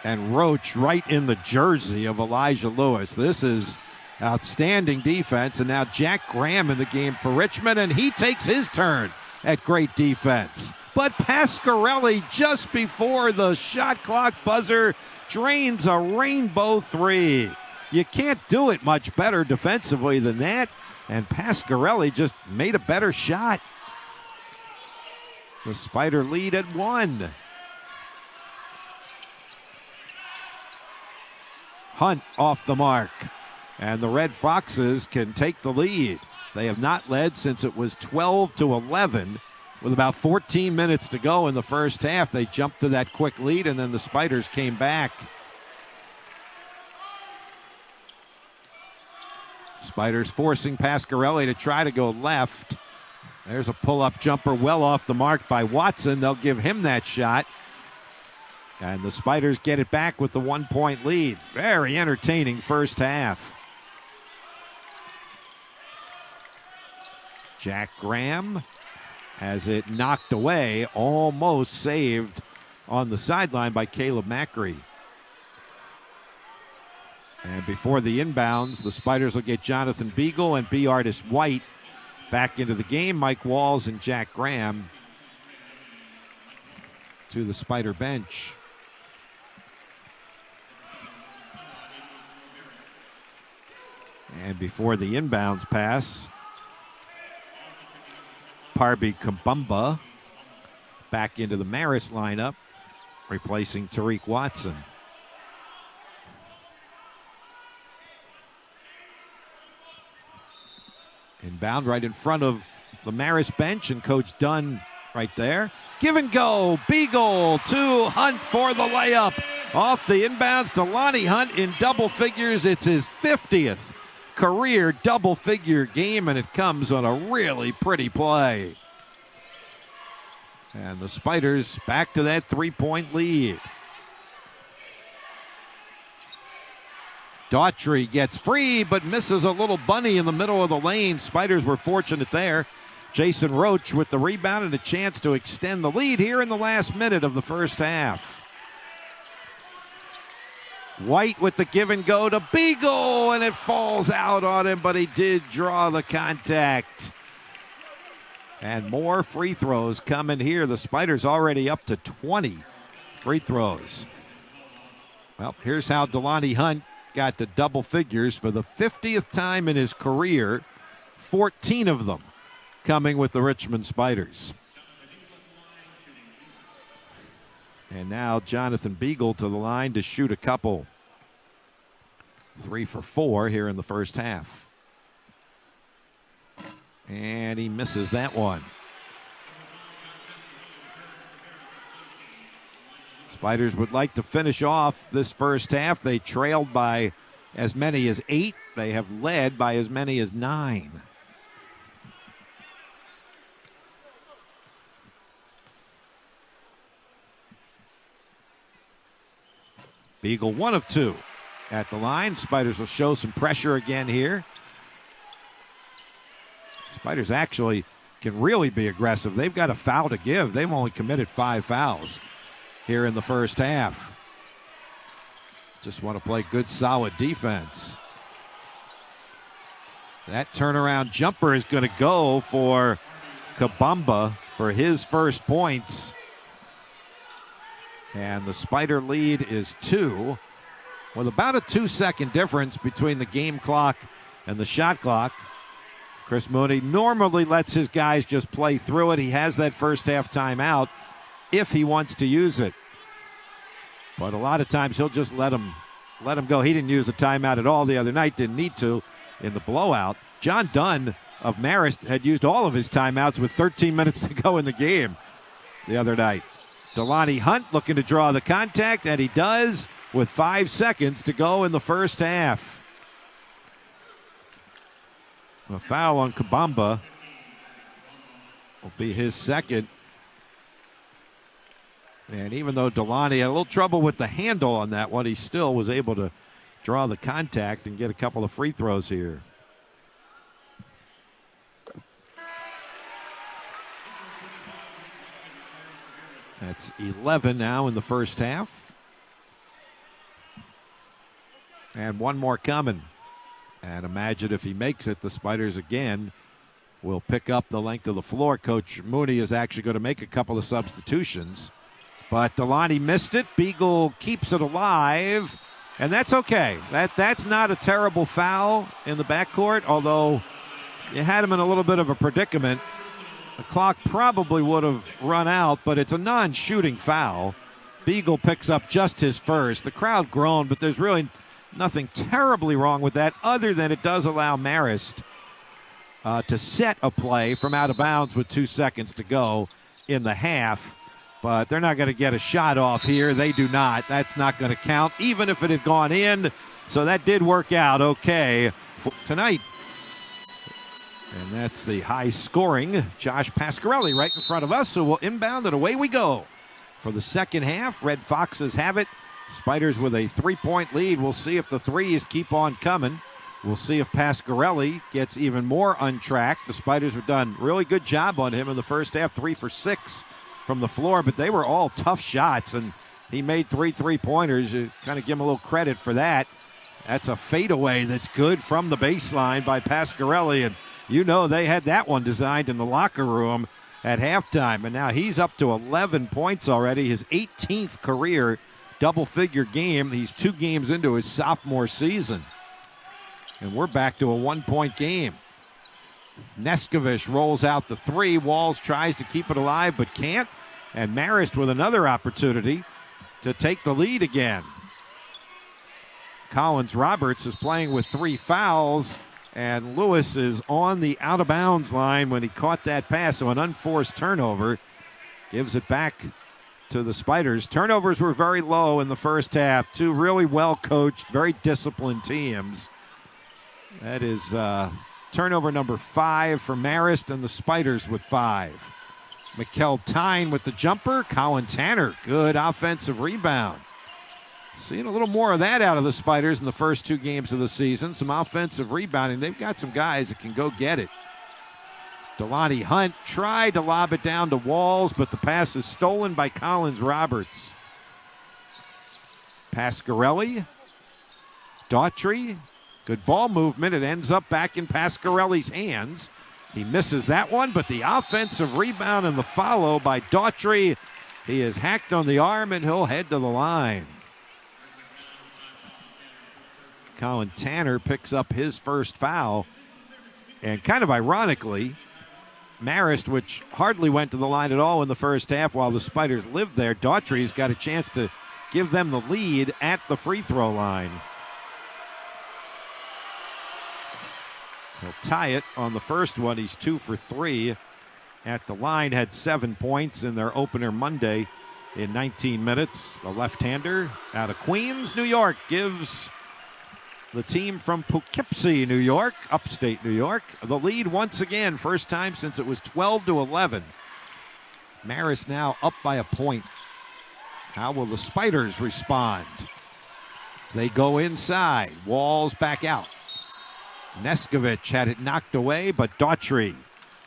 And Roach right in the jersey of Elijah Lewis. This is outstanding defense. And now Jack Graham in the game for Richmond, and he takes his turn at great defense. But Pasquarelli, just before the shot clock buzzer, drains a rainbow three. You can't do it much better defensively than that. And Pasquarelli just made a better shot. The Spider lead at 1. Hunt off the mark. And the Red Foxes can take the lead. They have not led since it was 12-11. With about 14 minutes to go in the first half, they jumped to that quick lead, and then the Spiders came back. Spiders forcing Pasquarelli to try to go left. There's a pull-up jumper well off the mark by Watson. They'll give him that shot. And the Spiders get it back with the 1-point lead. Very entertaining first half. Jack Graham has it knocked away, almost saved on the sideline by Caleb Macri. And before the inbounds, the Spiders will get Jonathan Beagle and B. Artist White back into the game. Mike Walls and Jack Graham to the Spider bench. And before the inbounds pass, Parby Kabumba back into the Marist lineup, replacing Tariq Watson. Inbound right in front of the Marist bench, and Coach Dunn right there. Give and go. Beagle to Hunt for the layup. Off the inbounds, Delani Hunt in double figures. It's his 50th career double-figure game, and it comes on a really pretty play. And the Spiders back to that 3-point lead. Daughtry gets free, but misses a little bunny in the middle of the lane. Spiders were fortunate there. Jason Roach with the rebound and a chance to extend the lead here in the last minute of the first half. White with the give and go to Beagle, and it falls out on him, but he did draw the contact. And more free throws coming here. The Spiders already up to 20 free throws. Well, here's how Delani Hunt got to double figures for the 50th time in his career, 14 of them coming with the Richmond Spiders. And now Jonathan Beagle to the line to shoot a couple. 3 for 4 here in the first half. And he misses that one. Spiders would like to finish off this first half. They trailed by as many as 8. They have led by as many as 9. Beagle 1 of 2 at the line. Spiders will show some pressure again here. Spiders actually can really be aggressive. They've got a foul to give. They've only committed 5 fouls here in the first half. Just want to play good, solid defense. That turnaround jumper is going to go for Kabamba for his first points. And the Spider lead is 2, with about a 2-second difference between the game clock and the shot clock. Chris Mooney normally lets his guys just play through it. He has that first half timeout if he wants to use it. But a lot of times he'll just let him go. He didn't use the timeout at all the other night, didn't need to in the blowout. John Dunn of Marist had used all of his timeouts with 13 minutes to go in the game the other night. Delani Hunt looking to draw the contact, and he does with 5 seconds to go in the first half. A foul on Kabamba will be his second. And even though Delani had a little trouble with the handle on that one, he still was able to draw the contact and get a couple of free throws here. That's 11 now in the first half. And one more coming. And imagine if he makes it, the Spiders again will pick up the length of the floor. Coach Mooney is actually going to make a couple of substitutions. But Delani missed it. Beagle keeps it alive. And that's okay. That's not a terrible foul in the backcourt, although you had him in a little bit of a predicament. The clock probably would have run out, but it's a non-shooting foul. Beagle picks up just his first. The crowd groaned, but there's really nothing terribly wrong with that other than it does allow Marist to set a play from out of bounds with 2 seconds to go in the half. But they're not going to get a shot off here. They do not. That's not going to count, even if it had gone in. So that did work out okay tonight. And that's the high-scoring Josh Pasquarelli right in front of us, so we'll inbound and away we go. For the second half, Red Foxes have it. Spiders with a 3-point lead. We'll see if the threes keep on coming. We'll see if Pasquarelli gets even more untracked. The Spiders have done a really good job on him in the first half, 3 for 6 from the floor, but they were all tough shots, and he made 3 3-pointers. You kind of give him a little credit for that. That's a fadeaway that's good from the baseline by Pasquarelli, and you know they had that one designed in the locker room at halftime. And now he's up to 11 points already, his 18th career double-figure game. He's 2 games into his sophomore season. And we're back to a 1-point game. Neskovic rolls out the 3. Walls tries to keep it alive but can't. And Marist with another opportunity to take the lead again. Collins Roberts is playing with 3 fouls. And Lewis is on the out-of-bounds line when he caught that pass. So an unforced turnover gives it back to the Spiders. Turnovers were very low in the first half. 2 really well-coached, very disciplined teams. That is turnover number 5 for Marist and the Spiders with 5. Mikkel Tyne with the jumper. Colin Tanner, good offensive rebound. Seeing a little more of that out of the Spiders in the first 2 games of the season. Some offensive rebounding. They've got some guys that can go get it. Delani Hunt tried to lob it down to Walls, but the pass is stolen by Collins Roberts. Pasquarelli. Daughtry. Good ball movement. It ends up back in Pasquarelli's hands. He misses that one, but the offensive rebound and the follow by Daughtry. He is hacked on the arm, and he'll head to the line. Colin Tanner picks up his first foul. And kind of ironically, Marist, which hardly went to the line at all in the first half while the Spiders lived there, Daughtry's got a chance to give them the lead at the free throw line. He'll tie it on the first one. He's 2 for 3 at the line. Had 7 points in their opener Monday in 19 minutes. The left-hander out of Queens, New York, gives the team from Poughkeepsie, New York, upstate New York, the lead once again. First time since it was 12-11. Marist now up by a point. How will the Spiders respond? They go inside. Walls back out. Neskovich had it knocked away, but Daughtry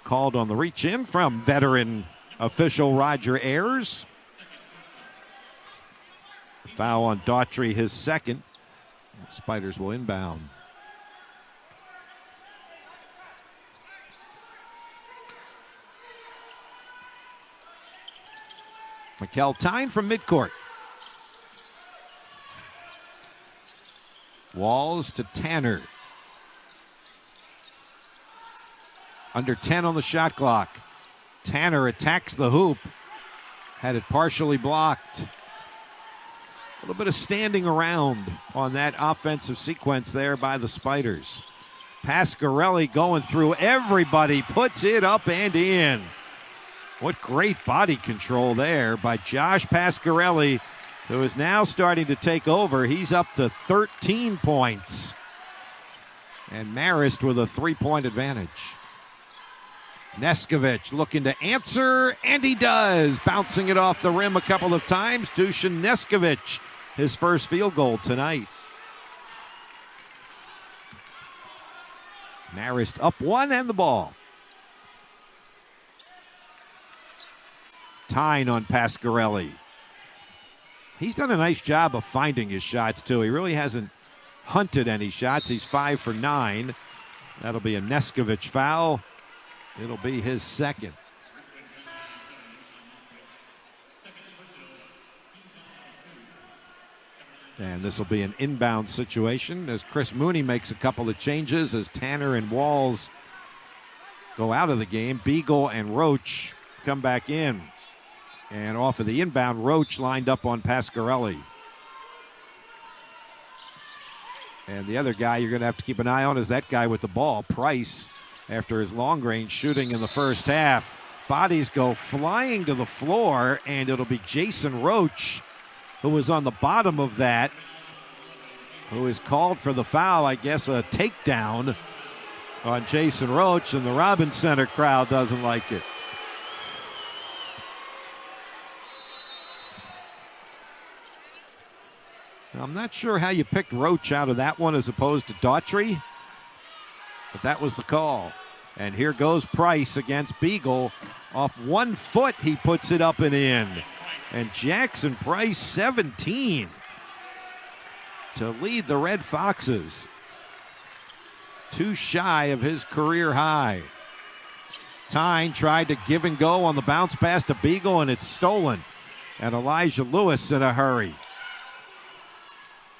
called on the reach in from veteran official Roger Ayers. Foul on Daughtry, his second. The Spiders will inbound. McEltine from midcourt. Walls to Tanner. Under 10 on the shot clock. Tanner attacks the hoop. Had it partially blocked. A little bit of standing around on that offensive sequence there by the Spiders. Pasquarelli going through everybody, puts it up and in. What great body control there by Josh Pasquarelli, who is now starting to take over. He's up to 13 points. And Marist with a 3-point advantage. Neskovich looking to answer, and he does. Bouncing it off the rim a couple of times. Dusan Neskovich, his first field goal tonight. Marist up 1 and the ball. Tyne on Pasquarelli. He's done a nice job of finding his shots, too. He really hasn't hunted any shots. He's 5 for 9. That'll be a Neskovich foul. It'll be his second. And this will be an inbound situation as Chris Mooney makes a couple of changes as Tanner and Walls go out of the game. Beagle and Roach come back in. And off of the inbound, Roach lined up on Pasquarelli. And the other guy you're going to have to keep an eye on is that guy with the ball, Price, after his long-range shooting in the first half. Bodies go flying to the floor, and it'll be Jason Roach, who was on the bottom of that, who is called for the foul, I guess a takedown on Jason Roach, and the Robbins Center crowd doesn't like it. I'm not sure how you picked Roach out of that one as opposed to Daughtry, but that was the call. And here goes Price against Beagle. Off 1 foot, he puts it up and in. And Jackson Price, 17, to lead the Red Foxes. 2 shy of his career high. Tyne tried to give and go on the bounce pass to Beagle, and it's stolen. And Elijah Lewis in a hurry.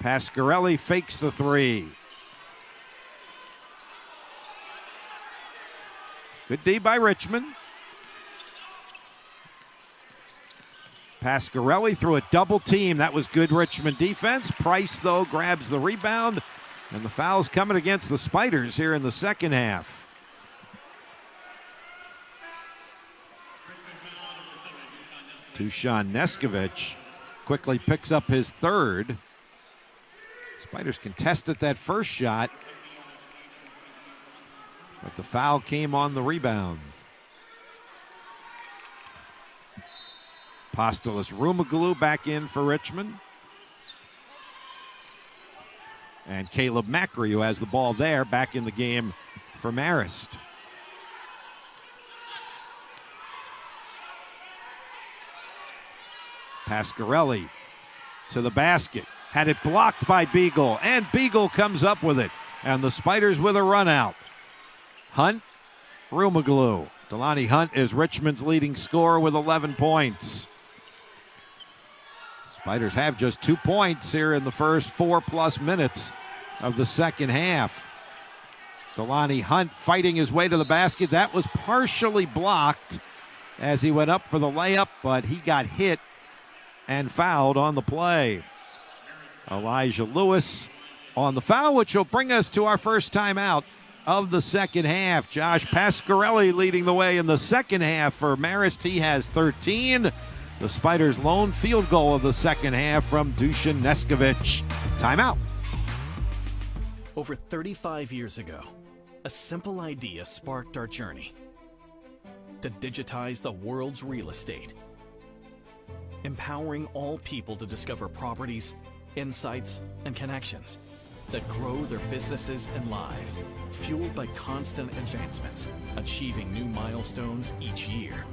Pasquarelli fakes the 3. Good D by Richmond. Pasquarelli through a double team. That was good Richmond defense. Price, though, grabs the rebound. And the foul's coming against the Spiders here in the second half. Dusan Neskovich quickly picks up his third. Spiders contested that first shot, but the foul came on the rebound. Apostolos Rumaglu back in for Richmond. And Caleb Macri, who has the ball there, back in the game for Marist. Pasquarelli to the basket. Had it blocked by Beagle, and Beagle comes up with it. And the Spiders with a run out. Hunt, Rumaglu. Delani Hunt is Richmond's leading scorer with 11 points. Spiders have just 2 points here in the first 4+ minutes of the second half. Delaney Hunt fighting his way to the basket. That was partially blocked as he went up for the layup, but he got hit and fouled on the play. Elijah Lewis on the foul, which will bring us to our first timeout of the second half. Josh Pasquarelli leading the way in the second half for Marist. He has 13. The Spiders' lone field goal of the second half from Dusan Neskovic. Timeout.
Over 35 years ago, a simple idea sparked our journey to digitize the world's real estate, empowering all people to discover properties, insights, and connections that grow their businesses and lives, fueled by constant advancements, achieving new milestones each year.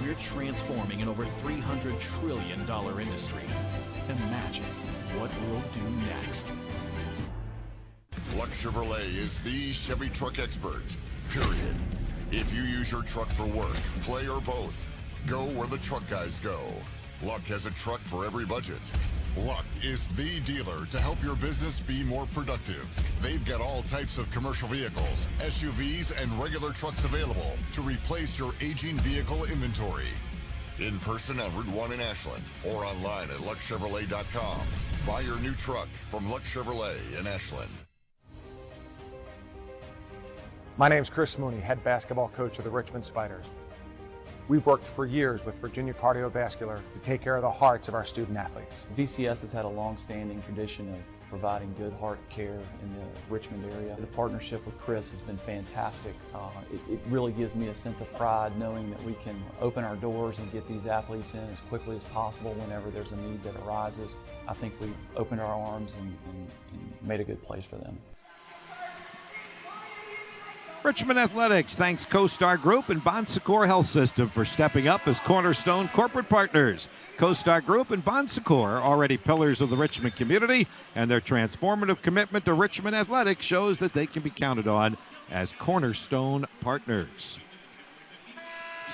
We're transforming an over $300 trillion industry. Imagine what we'll do next.
Luck Chevrolet is the Chevy truck expert, period. If you use your truck for work, play, or both, go where the truck guys go. Luck has a truck for every budget. Luck is the dealer to help your business be more productive. They've got all types of commercial vehicles, SUVs, and regular trucks available to replace your aging vehicle inventory. In person on Route 1 in Ashland or online at luckchevrolet.com. Buy your new truck from Luck Chevrolet in Ashland.
My name's Chris Mooney, head basketball coach of the Richmond Spiders. We've worked for years with Virginia Cardiovascular to take care of the hearts of our student athletes.
VCS has had a long-standing tradition of providing good heart care in the Richmond area. The partnership with Chris has been fantastic. It really gives me a sense of pride knowing that we can open our doors and get these athletes in as quickly as possible whenever there's a need that arises. I think we've opened our arms and made a good place for them.
Richmond Athletics thanks CoStar Group and Bon Secours Health System for stepping up as cornerstone corporate partners. CoStar Group and Bon Secours are already pillars of the Richmond community, and their transformative commitment to Richmond Athletics shows that they can be counted on as cornerstone partners.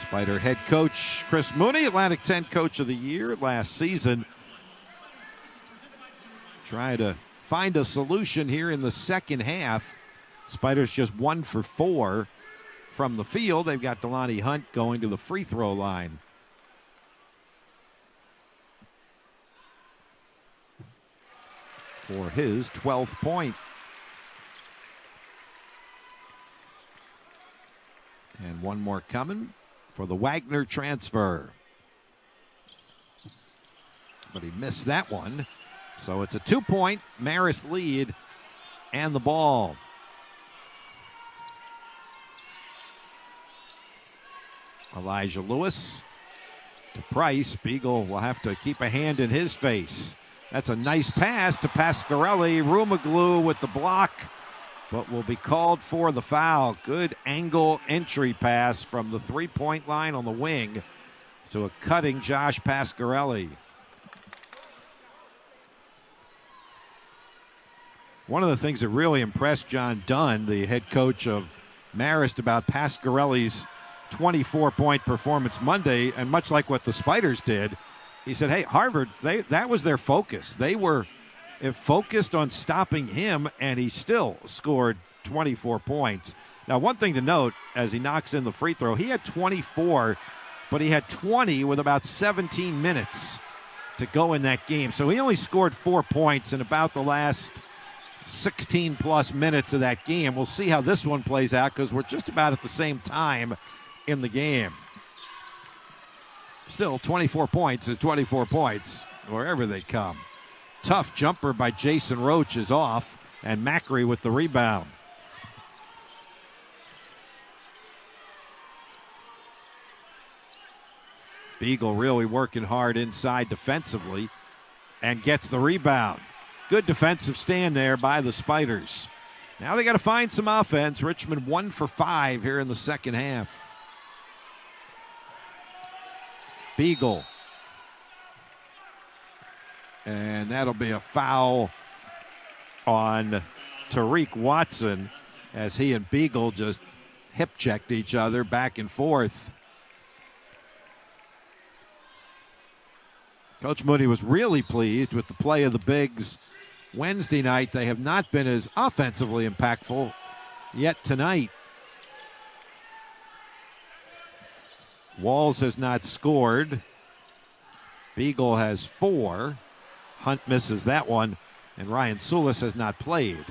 Spider head coach Chris Mooney, Atlantic 10 Coach of the Year last season. Try to find a solution here in the second half. Spiders just 1 for 4 from the field. They've got Delaney Hunt going to the free throw line. For his 12th point. And one more coming for the Wagner transfer. But he missed that one. So it's a 2-point Marist lead and the ball. Elijah Lewis to Price. Beagle will have to keep a hand in his face. That's a nice pass to Pasquarelli. Rumaglu with the block, but will be called for the foul. Good angle entry pass from the three-point line on the wing to a cutting Josh Pasquarelli. One of the things that really impressed John Dunn, the head coach of Marist, about Pasquarelli's 24-point performance Monday, and much like what the Spiders did, he said, hey, Harvard, that was their focus. They were focused on stopping him, and he still scored 24 points. Now, one thing to note, as he knocks in the free throw, he had 24, but he had 20 with about 17 minutes to go in that game. So he only scored 4 points in about the last 16-plus minutes of that game. We'll see how this one plays out because we're just about at the same time in the game. Still, 24 points is 24 points wherever they come. Tough jumper by Jason Roach is off, and Macri with the rebound. Beagle really working hard inside defensively and gets the rebound. Good defensive stand there by the Spiders. Now they got to find some offense. Richmond 1 for 5 here in the second half. Beagle. And that'll be a foul on Tariq Watson as he and Beagle just hip-checked each other back and forth. Coach Mooney was really pleased with the play of the bigs Wednesday night. They have not been as offensively impactful yet tonight. Walls has not scored. Beagle has 4. Hunt misses that one, and Ryan Sulis has not played.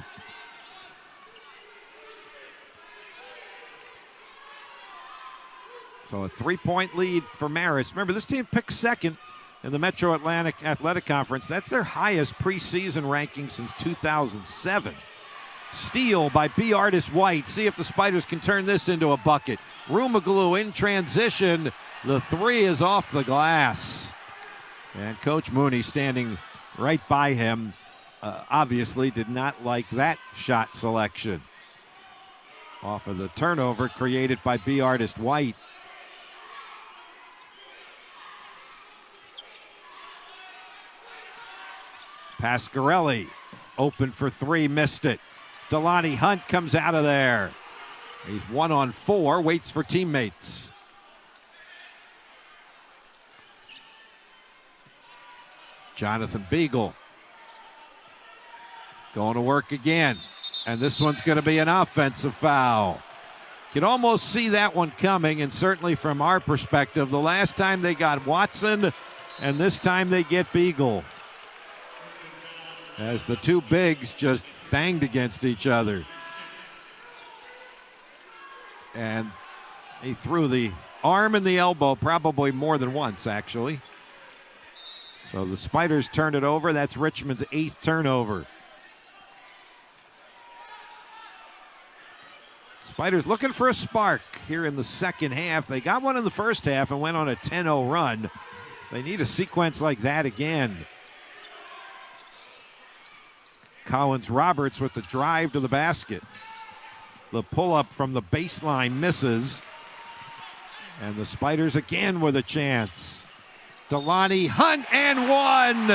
So a 3-point lead for Marist. Remember, this team picked second in the Metro Atlantic Athletic Conference. That's their highest preseason ranking since 2007. Steal by B. Artist White. See if the Spiders can turn this into a bucket. Rumaglu in transition. The 3 is off the glass. And Coach Mooney standing right by him obviously did not like that shot selection. Off of the turnover created by B. Artist White. Pasquarelli open for 3, missed it. Delani Hunt comes out of there. He's 1 on 4, waits for teammates. Jonathan Beagle going to work again. And this one's going to be an offensive foul. Can almost see that one coming, and certainly from our perspective, the last time they got Watson, and this time they get Beagle. As the two bigs just banged against each other. And he threw the arm and the elbow probably more than once, actually. So the Spiders turn it over. That's Richmond's 8th turnover. Spiders looking for a spark here in the second half. They got one in the first half and went on a 10-0 run. They need a sequence like that again. Collins Roberts with the drive to the basket. The pull-up from the baseline misses. And the Spiders again with a chance. Delani Hunt and 1.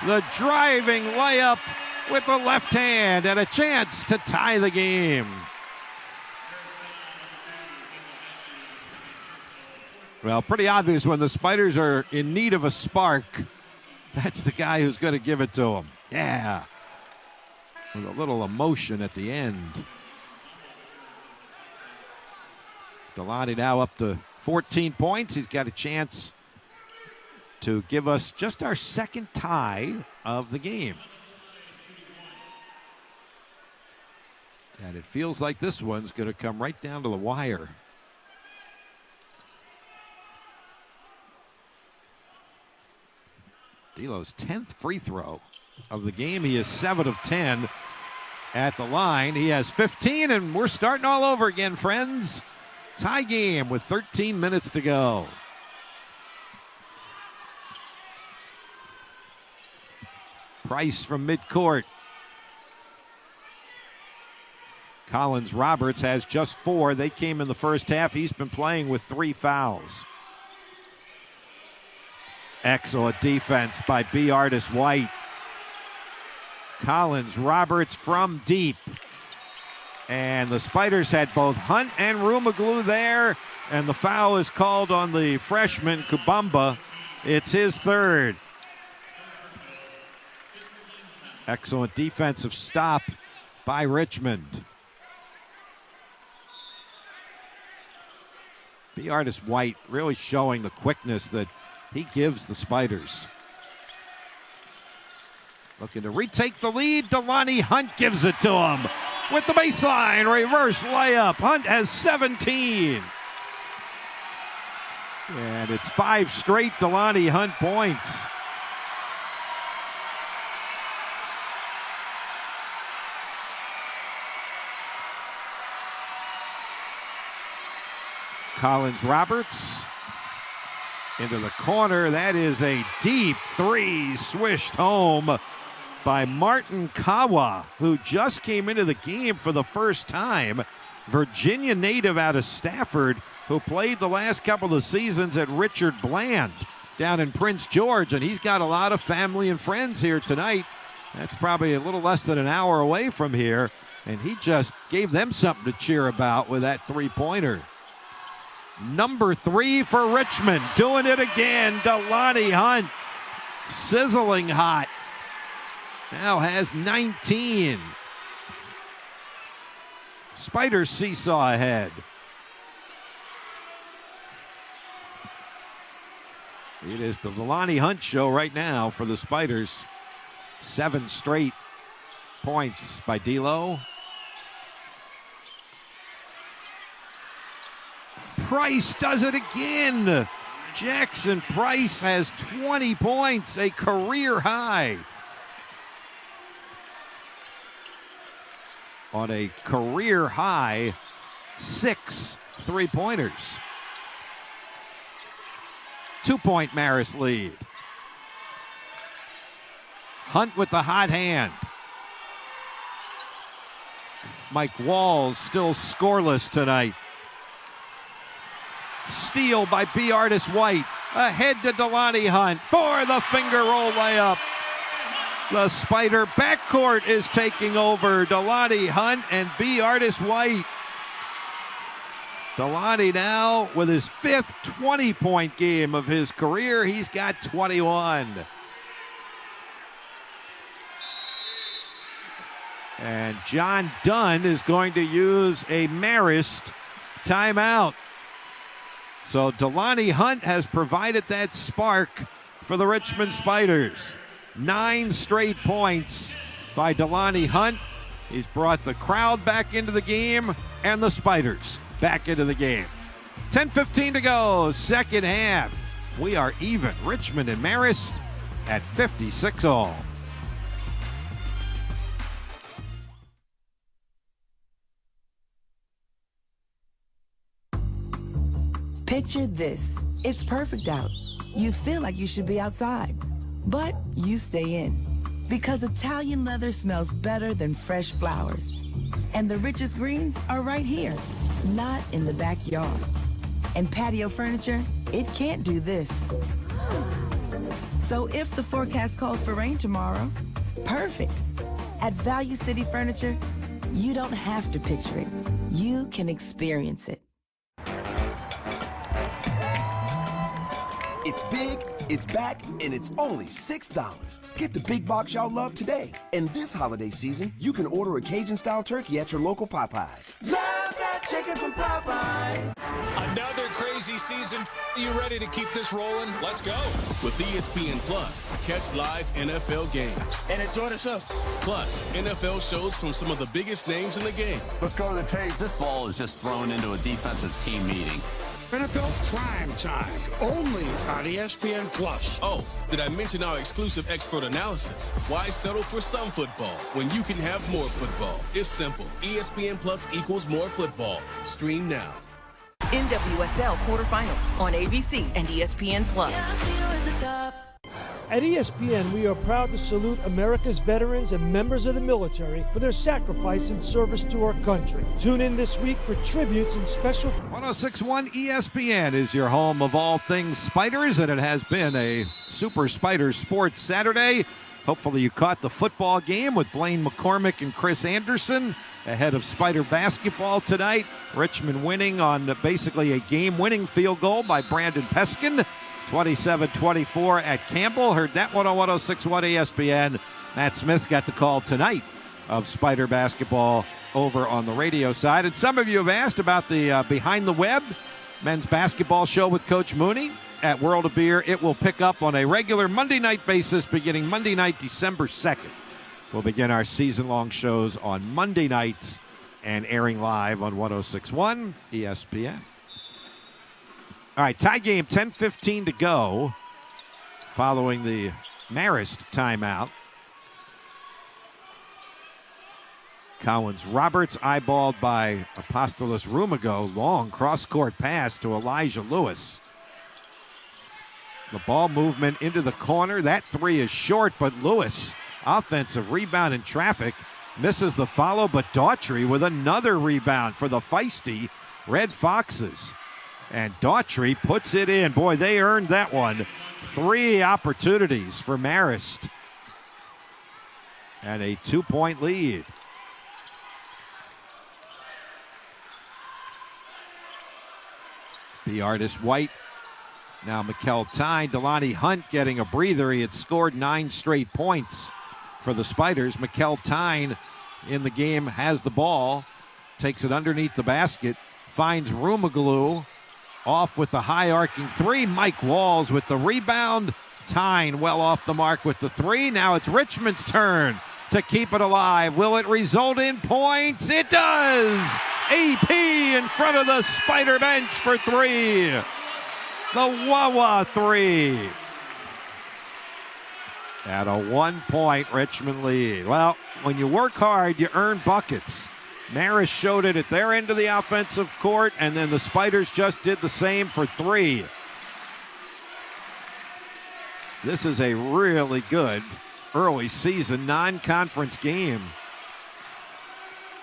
The driving layup with the left hand and a chance to tie the game. Well, pretty obvious when the Spiders are in need of a spark. That's the guy who's going to give it to them. Yeah. With a little emotion at the end. Delani now up to 14 points. He's got a chance to give us just our second tie of the game. And it feels like this one's going to come right down to the wire. D'Lo's 10th free throw of the game. He is 7 of 10 at the line. He has 15, and we're starting all over again, friends. Tie game with 13 minutes to go. Price from midcourt. Collins Roberts has just 4. They came in the first half. He's been playing with 3 fouls. Excellent defense by B. Artist White. Collins Roberts from deep. And the Spiders had both Hunt and Rumaglu there. And the foul is called on the freshman, Kubamba. It's his 3rd. Excellent defensive stop by Richmond. B. Artist White really showing the quickness that he gives the Spiders. Looking to retake the lead. Delani Hunt gives it to him with the baseline reverse layup. Hunt has 17. And it's 5 straight Delani Hunt points. Collins Roberts into the corner. That is a deep 3 swished home by Martin Kawa, who just came into the game for the first time. Virginia native out of Stafford, who played the last couple of seasons at Richard Bland down in Prince George, and he's got a lot of family and friends here tonight. That's probably a little less than an hour away from here, and he just gave them something to cheer about with that 3-pointer. Number 3 for Richmond, doing it again. Delani Hunt, sizzling hot. now has 19. Spiders seesaw ahead. It is the Delani Hunt show right now for the Spiders. 7 straight points by D'Lo. Price does it again. Jackson Price has 20 points, a career high. On a career high 6 3-pointers. 2-point Marist lead. Hunt with the hot hand. Mike Walls still scoreless tonight. Steal by B. Artis White. Ahead to Delani Hunt for the finger roll layup. The Spider backcourt is taking over. Delani Hunt and B. Artis White. Delani now with his 5th 20-point game of his career. He's got 21. And John Dunn is going to use a Marist timeout. So Delani Hunt has provided that spark for the Richmond Spiders. 9 straight points by Delani Hunt. He's brought the crowd back into the game and the Spiders back into the game. 10:15 to go, second half. We are even. Richmond and Marist at 56 all.
Picture this. It's perfect out. You feel like you should be outside, but you stay in. Because Italian leather smells better than fresh flowers. And the richest greens are right here, not in the backyard. And patio furniture, it can't do this. So if the forecast calls for rain tomorrow, perfect. At Value City Furniture, you don't have to picture it. You can experience it.
It's big, it's back, and it's only $6. Get the big box y'all love today. And this holiday season, you can order a Cajun-style turkey at your local Popeyes.
Love that chicken from Popeyes.
Another crazy season. Are you ready to keep this rolling? Let's go.
With ESPN Plus, catch live NFL games.
And enjoy the show.
Plus, NFL shows from some of the biggest names in the game.
Let's go to the tape.
This ball is just thrown into a defensive team meeting.
NFL Prime Time, only on ESPN Plus.
Oh, did I mention our exclusive expert analysis? Why settle for some football when you can have more football? It's simple. ESPN Plus equals more football. Stream now.
NWSL quarterfinals on ABC and ESPN Plus.
At ESPN, we are proud to salute America's veterans and members of the military for their sacrifice and service to our country. Tune in this week for tributes and special.
106.1 ESPN is your home of all things Spiders, and it has been a Super Spider Sports Saturday. Hopefully you caught the football game with Blaine McCormick and Chris Anderson ahead of Spider basketball tonight. Richmond winning on basically a game-winning field goal by Brandon Peskin. 27-24 at Campbell. Heard that one on 106.1 ESPN. Matt Smith's got the call tonight of Spider basketball over on the radio side. And some of you have asked about the Behind the Web men's basketball show with Coach Mooney at World of Beer. It will pick up on a regular Monday night basis beginning Monday night, December 2nd. We'll begin our season-long shows on Monday nights and airing live on 106.1 ESPN. All right, tie game, 10:15 to go following the Marist timeout. Collins Roberts eyeballed by Apostolos Rumago. Long cross-court pass to Elijah Lewis. The ball movement into the corner. That three is short, but Lewis, offensive rebound in traffic, misses the follow, but Daughtry with another rebound for the feisty Red Foxes. And Daughtry puts it in. Boy, they earned that one. 3 opportunities for Marist. And a 2-point lead. B. Artis White. Now Mikkel Tyne. Delani Hunt getting a breather. He had scored 9 straight points for the Spiders. Mikkel Tyne in the game has the ball, takes it underneath the basket, finds Rumaglu, off with the high arcing three. Mike Walls with the rebound. Tyne well off the mark with the three. Now it's Richmond's turn to keep it alive. Will it result in points? It does! AP in front of the Spider bench for three. The Wawa three. At a 1-point Richmond lead. Well, when you work hard, you earn buckets. Marist showed it at their end of the offensive court, and then the Spiders just did the same for three. This is a really good early season non-conference game.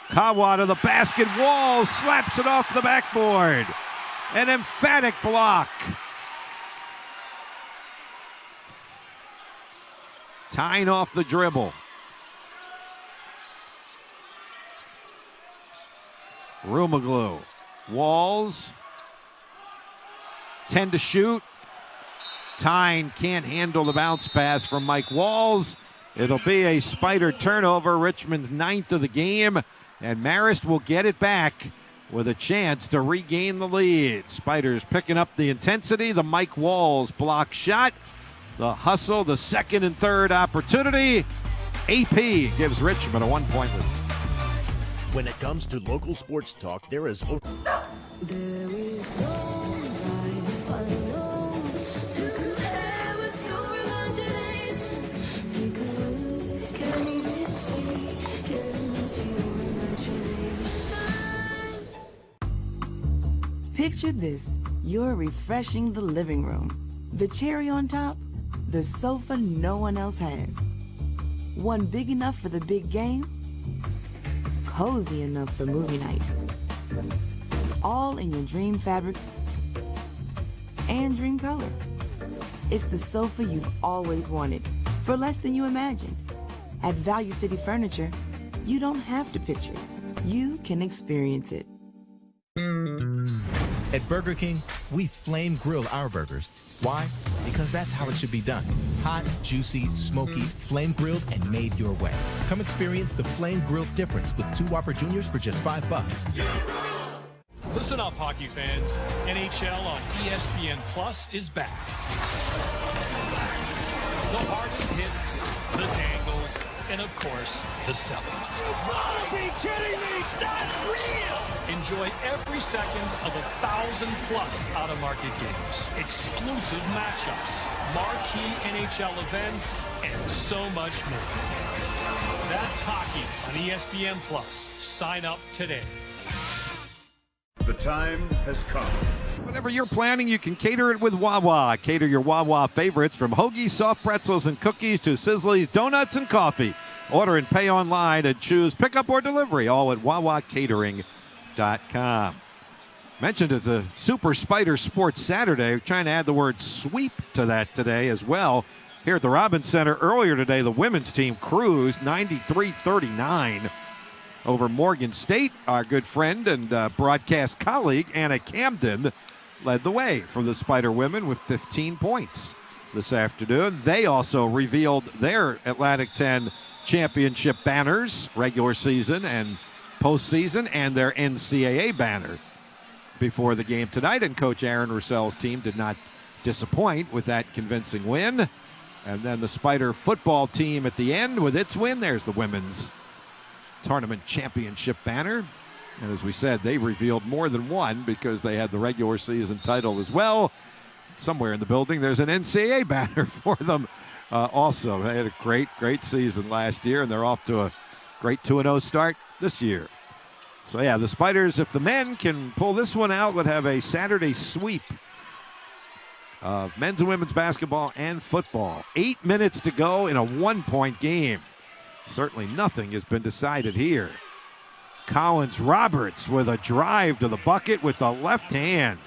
Kawa to the basket. Walls slaps it off the backboard. An emphatic block. Tyne off the dribble. Rumaglu. Walls. 10 to shoot. Tyne can't handle the bounce pass from Mike Walls. It'll be a Spider turnover, Richmond's 9th of the game, and Marist will get it back with a chance to regain the lead. Spiders picking up the intensity. The Mike Walls block shot. The hustle, the second and third opportunity. AP gives Richmond a 1-point lead.
When it comes to local sports talk, there is no final to compare with your imagination. Take a look, can you see? Get into your imagination.
Picture this. You're refreshing the living room. The cherry on top, the sofa no one else has. One big enough for the big game, cozy enough for movie night. All in your dream fabric and dream color. It's the sofa you've always wanted for less than you imagined. At Value City Furniture, you don't have to picture it. You can experience it.
At Burger King, we flame grill our burgers. Why? Because that's how it should be done. Hot, juicy, smoky, flame grilled, and made your way. Come experience the flame grilled difference with 2 Whopper Juniors for just $5.
Listen up, hockey fans. NHL on ESPN Plus is back. The hardest hits, the dangles, and of course, the sellies.
You gotta be kidding me! It's not real!
Enjoy every second of 1,000+ out-of-market games, exclusive matchups, marquee NHL events, and so much more. That's hockey on ESPN Plus. Sign up today.
The time has come.
Whatever you're planning, you can cater it with Wawa. Cater your Wawa favorites from hoagies, soft pretzels, and cookies to Sizzlies, donuts, and coffee. Order and pay online and choose pickup or delivery, all at WawaCatering.com. Mentioned it's a Super Spider Sports Saturday. We're trying to add the word sweep to that today as well. Here at the Robins Center earlier today, the women's team cruised 93-39 over Morgan State. Our good friend and broadcast colleague, Anna Camden, led the way for the Spider women with 15 points this afternoon. They also revealed their Atlantic 10 championship banners, regular season and postseason, and their NCAA banner before the game tonight. And Coach Aaron Russell's team did not disappoint with that convincing win. And then the Spider football team at the end with its win. There's the women's tournament championship banner. And as we said, they revealed more than one because they had the regular season title as well. Somewhere in the building, there's an NCAA banner for them also. They had a great season last year, and they're off to a great 2-0 start this year. So, yeah, the Spiders, if the men can pull this one out, would have a Saturday sweep of men's and women's basketball and football. 8 minutes to go in a 1-point game. Certainly nothing has been decided here. Collins Roberts with a drive to the bucket with the left hand.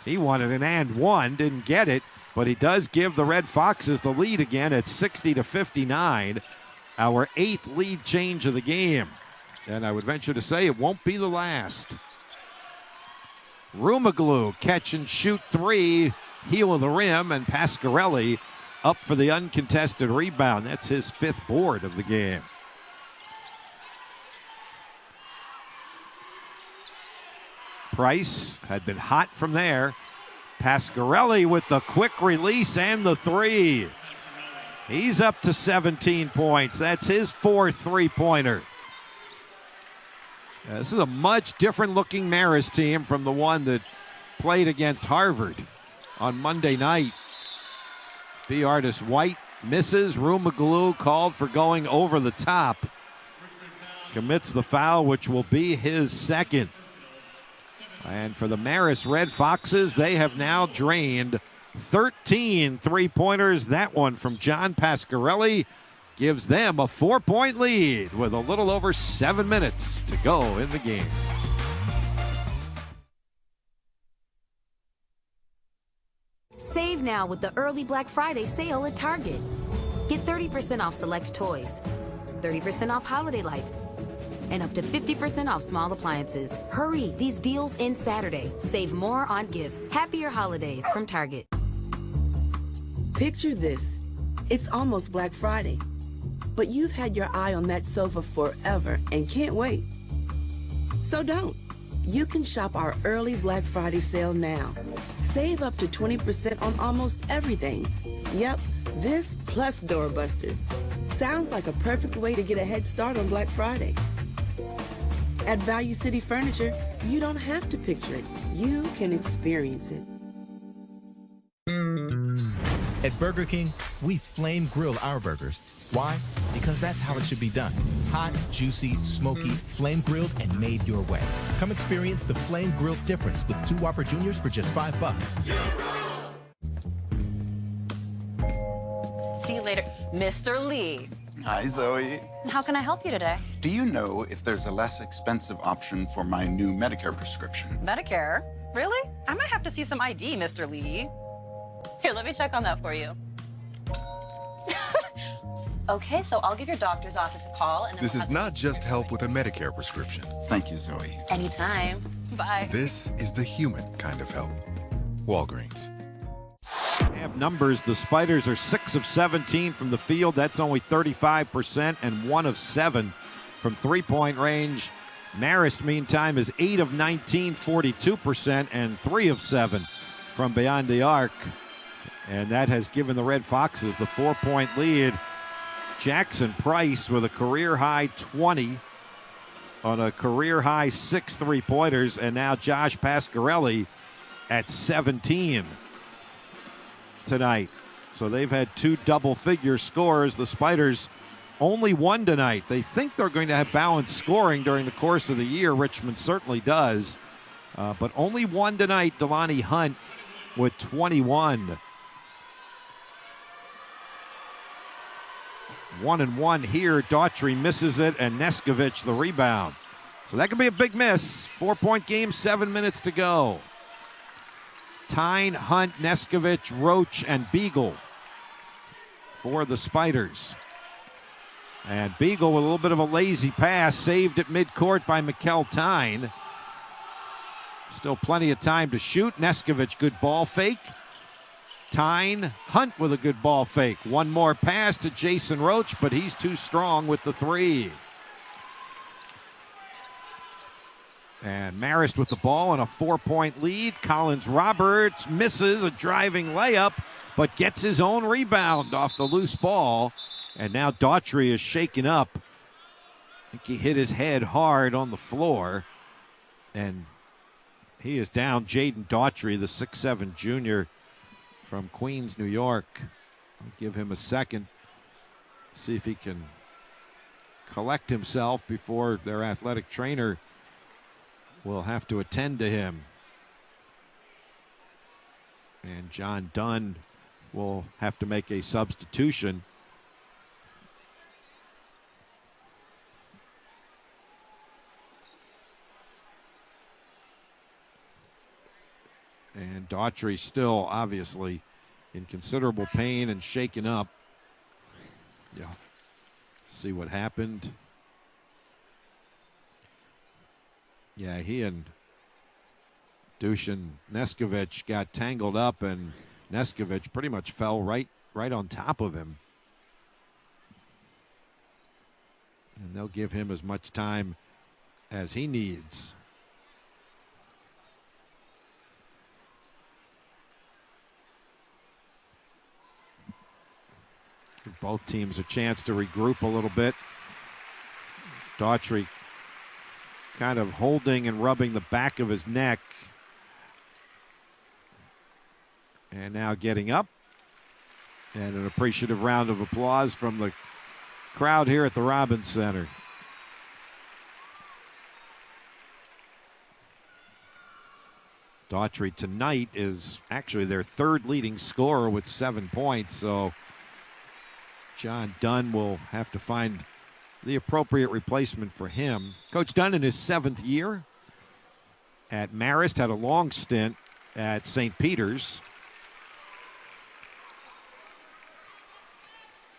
He wanted an and one, didn't get it, but he does give the Red Foxes the lead again at 60-59. Our 8th lead change of the game. And I would venture to say it won't be the last. Rumaglu catch and shoot three, heel of the rim, and Pasquarelli up for the uncontested rebound. That's his 5th board of the game. Price had been hot from there. Pasquarelli with the quick release and the 3. He's up to 17 points. That's his 4th three-pointer. This is a much different looking Marist team from the one that played against Harvard on Monday night. B. Artist White misses. Rumaglu called for going over the top. Commits the foul, which will be his 2nd. And for the Marist Red Foxes, they have now drained 13 three-pointers. That one from John Pasquarelli gives them a 4-point lead with a little over 7 minutes to go in the game.
Save now with the early Black Friday sale at Target. Get 30% off select toys, 30% off holiday lights, and up to 50% off small appliances. Hurry, these deals end Saturday. Save more on gifts. Happier holidays from Target.
Picture this. It's almost Black Friday, but you've had your eye on that sofa forever and can't wait. So don't. You can shop our early Black Friday sale now. Save up to 20% on almost everything. Yep, this plus doorbusters. Sounds like a perfect way to get a head start on Black Friday. At Value City Furniture, you don't have to picture it. You can experience it.
At Burger King, we flame grill our burgers. Why? Because that's how it should be done. Hot, juicy, smoky, flame grilled, and made your way. Come experience the flame grilled difference with 2 Whopper Juniors for just $5.
See you later. Mr. Lee.
Hi, Zoe.
How can I help you today?
Do you know if there's a less expensive option for my new Medicare prescription?
Medicare? Really? I might have to see some ID, Mr. Lee. Here, let me check on that for you. Okay, so I'll give your doctor's office a call and then
This is not just help with a Medicare prescription.
Thank you, Zoe.
Anytime. Bye.
This is the human kind of help. Walgreens.
Have numbers. The Spiders are 6 of 17 from the field. That's only 35%, and 1 of 7 from three-point range. Marist, meantime, is 8 of 19, 42%, and 3 of 7 from beyond the arc. And that has given the Red Foxes the 4-point lead. Jackson Price with a career-high 20 on a career-high 6 three-pointers, and now Josh Pasquarelli at 17 tonight. So they've had 2 double-figure scores. The Spiders only 1 tonight. They think they're going to have balanced scoring during the course of the year. Richmond certainly does. But only 1 tonight. Delani Hunt with 21. 1-1 here. Daughtry misses it, and Neskovic the rebound. So that could be a big miss. 4-point game, 7 minutes to go. Tyne, Hunt, Neskovic, Roach, and Beagle for the Spiders. And Beagle with a little bit of a lazy pass, saved at midcourt by Mikkel Tyne. Still plenty of time to shoot. Neskovic, good ball fake. Tyne, Hunt with a good ball fake. One more pass to Jason Roach, but he's too strong with the 3. And Marist with the ball and a 4-point lead. Collins Roberts misses a driving layup, but gets his own rebound off the loose ball. And now Daughtry is shaken up. I think he hit his head hard on the floor. And he is down. Jaden Daughtry, the 6'7 junior from Queens, New York. I'll give him a second. See if he can collect himself before their athletic trainer will have to attend to him. And John Dunn will have to make a substitution. And Daughtry still obviously in considerable pain and shaken up. Yeah. See what happened. Yeah, he and Dusan Neskovic got tangled up, and Neskovic pretty much fell right right on top of him. And they'll give him as much time as he needs. Give both teams a chance to regroup a little bit. Daughtry kind of holding and rubbing the back of his neck. And now getting up. And an appreciative round of applause from the crowd here at the Robins Center. Daughtry tonight is actually their third leading scorer with 7 points, so John Dunn will have to find the appropriate replacement for him. Coach Dunn in his 7th year at Marist, had a long stint at St. Peter's,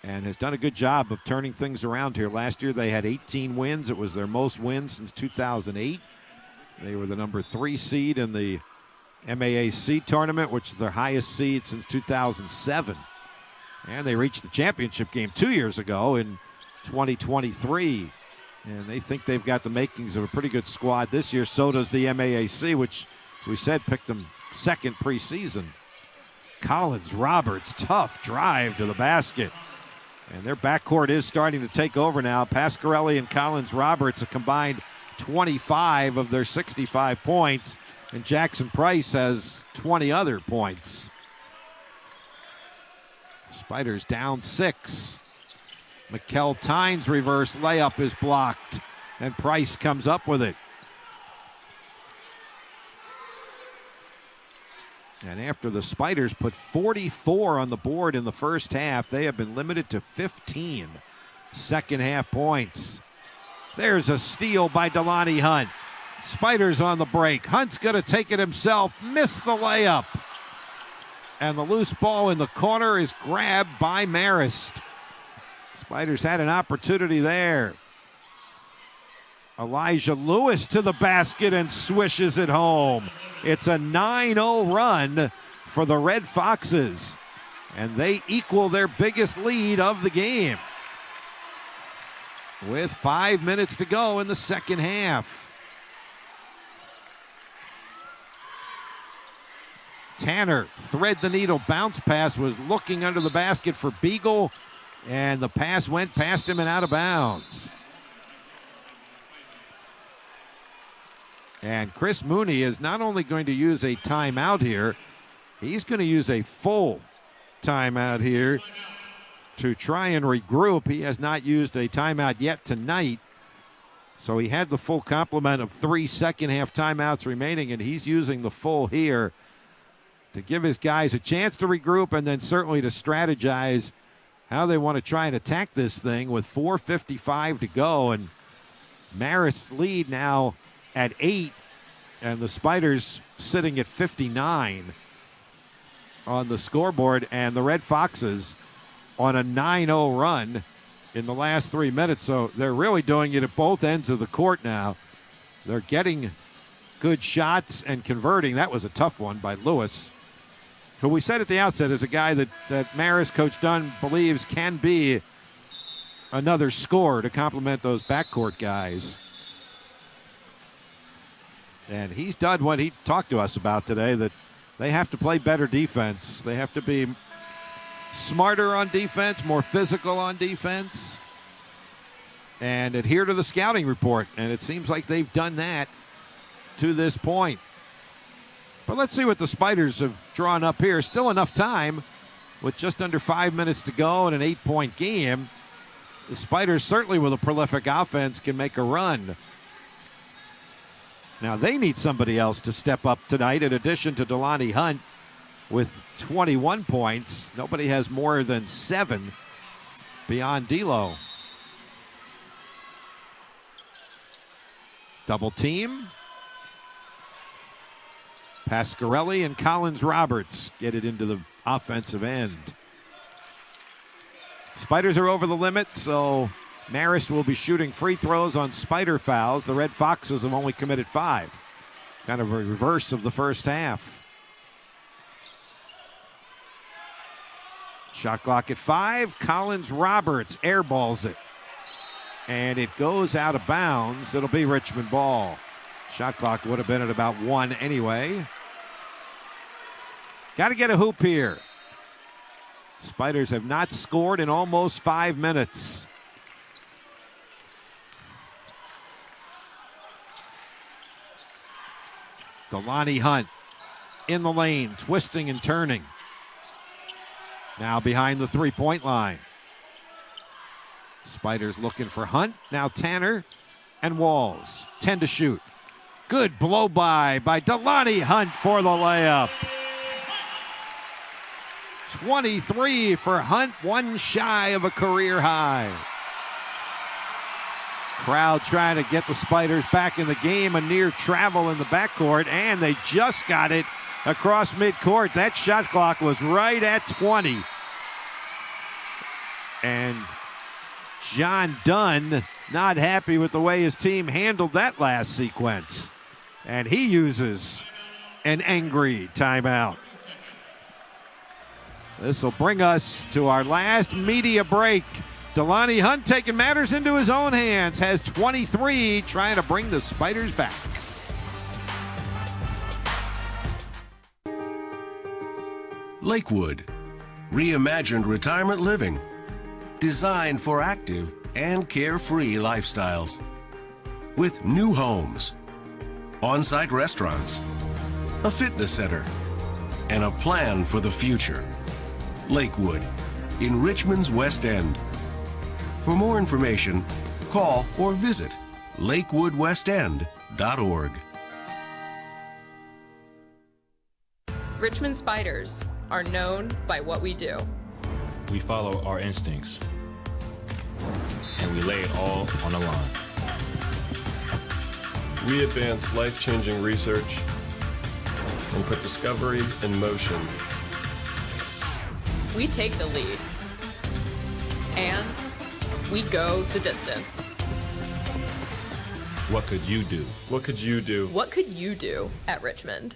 and has done a good job of turning things around here. Last year they had 18 wins. It was their most wins since 2008. They were the number 3 seed in the MAAC tournament, which is their highest seed since 2007. And they reached the championship game 2 years ago in 2023. And they think they've got the makings of a pretty good squad this year. So does the MAAC, which, as we said, picked them second preseason. Collins, Roberts, tough drive to the basket. And their backcourt is starting to take over now. Pasquarelli and Collins Roberts have combined 25 of their 65 points. And Jackson Price has 20 other points. Spiders down 6. Mikkel Tynes' reverse layup is blocked. And Price comes up with it. And after the Spiders put 44 on the board in the first half, they have been limited to 15 second half points. There's a steal by Delani Hunt. Spiders on the break. Hunt's going to take it himself. Missed the layup. And the loose ball in the corner is grabbed by Marist. Spiders had an opportunity there. Elijah Lewis to the basket and swishes it home. It's a 9-0 run for the Red Foxes, and they equal their biggest lead of the game with 5 minutes to go in the second half. Tanner, thread the needle bounce pass, was looking under the basket for Beagle, and the pass went past him and out of bounds. And Chris Mooney is not only going to use a timeout here, he's going to use a full timeout here to try and regroup. He has not used a timeout yet tonight. So he had the full complement of 3 second half timeouts remaining, and he's using the full here to give his guys a chance to regroup and then certainly to strategize how they want to try and attack this thing with 4:55 to go. And Marist's lead now at 8, and the Spiders sitting at 59 on the scoreboard, and the Red Foxes on a 9-0 run in the last 3 minutes. So they're really doing it at both ends of the court now. They're getting good shots and converting. That was a tough one by Lewis, who we said at the outset is a guy that Marist, Coach Dunn, believes can be another scorer to complement those backcourt guys. And he's done what he talked to us about today, that they have to play better defense. They have to be smarter on defense, more physical on defense, and adhere to the scouting report. And it seems like they've done that to this point. But let's see what the Spiders have drawn up here. Still enough time with just under 5 minutes to go in an 8-point game. The Spiders, certainly with a prolific offense, can make a run. Now they need somebody else to step up tonight in addition to Delani Hunt with 21 points. Nobody has more than 7 beyond D'Lo. Double team. Pasquarelli and Collins Roberts get it into the offensive end. Spiders are over the limit, so Marist will be shooting free throws on Spider fouls. The Red Foxes have only committed 5. Kind of a reverse of the first half. Shot clock at 5. Collins Roberts airballs it. And it goes out of bounds. It'll be Richmond ball. Shot clock would have been at about 1 anyway. Got to get a hoop here. Spiders have not scored in almost 5 minutes. Delani Hunt in the lane, twisting and turning. Now behind the three-point line. Spiders looking for Hunt. Now Tanner and Walls. 10 to shoot. Good blow-by Delani Hunt for the layup. 23 for Hunt, 1 shy of a career high. Crowd trying to get the Spiders back in the game. A near travel in the backcourt, and they just got it across midcourt. That shot clock was right at 20. And John Dunn not happy with the way his team handled that last sequence. And he uses an angry timeout. This will bring us to our last media break. Delani Hunt taking matters into his own hands, has 23, trying to bring the Spiders back.
Lakewood, reimagined retirement living, designed for active and carefree lifestyles. With new homes, on-site restaurants, a fitness center, and a plan for the future. Lakewood, in Richmond's West End. For more information, call or visit lakewoodwestend.org.
Richmond Spiders are known by what we do.
We follow our instincts, and we lay it all on the line.
We advance life-changing research and put discovery in motion.
We take the lead, and we go the distance.
What could you do?
What could you do?
What could you do at Richmond?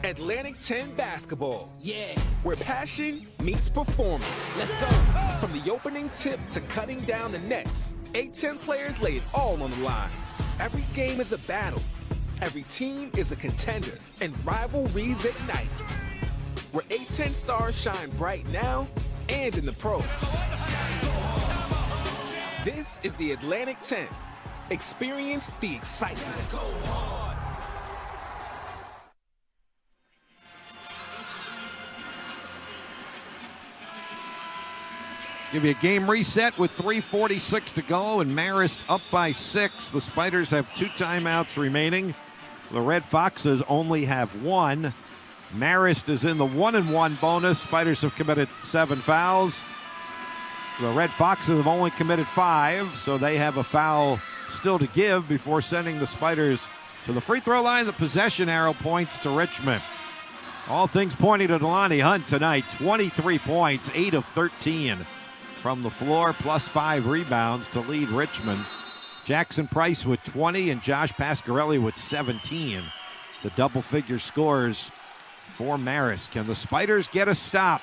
Atlantic 10 basketball. Yeah. Where passion meets performance. Let's go. From the opening tip to cutting down the nets, A10 players lay it all on the line. Every game is a battle. Every team is a contender. And rivalries ignite. Where A10 stars shine bright now and in the pros. This is the Atlantic 10. Experience the excitement.
Give you a game reset with 3:46 to go, and Marist up by 6. The Spiders have 2 timeouts remaining. The Red Foxes only have 1. Marist is in the 1-and-1 bonus. Spiders have committed 7 fouls. The Red Foxes have only committed 5, so they have a foul still to give before sending the Spiders to the free throw line. The possession arrow points to Richmond. All things pointing to Delani Hunt tonight. 23 points, 8 of 13 from the floor, plus 5 rebounds to lead Richmond. Jackson Price with 20 and Josh Pasquarelli with 17. The double-figure scores for Marist. Can the Spiders get a stop?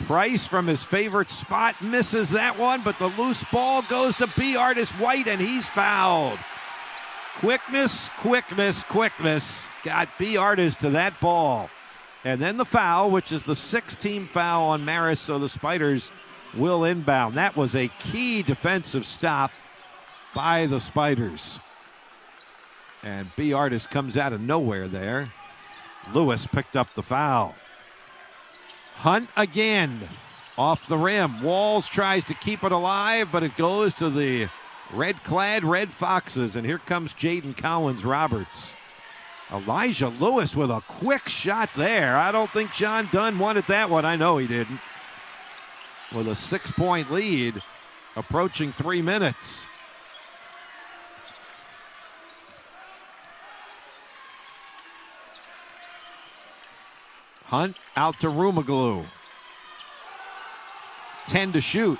Price from his favorite spot misses that one, but the loose ball goes to B. Artis White, and he's fouled. Quickness, quickness, quickness got B. Artis to that ball. And then the foul, which is the 6th-team foul on Marist, so the Spiders will inbound. That was a key defensive stop by the Spiders. And B. Artis comes out of nowhere there. Lewis picked up the foul. Hunt again off the rim. Walls tries to keep it alive, but it goes to the red-clad Red Foxes. And here comes Jaden Collins-Roberts. Elijah Lewis with a quick shot there. I don't think John Dunn wanted that one. I know he didn't. With a 6-point lead, approaching 3 minutes. Hunt out to Rumaglu. 10 to shoot.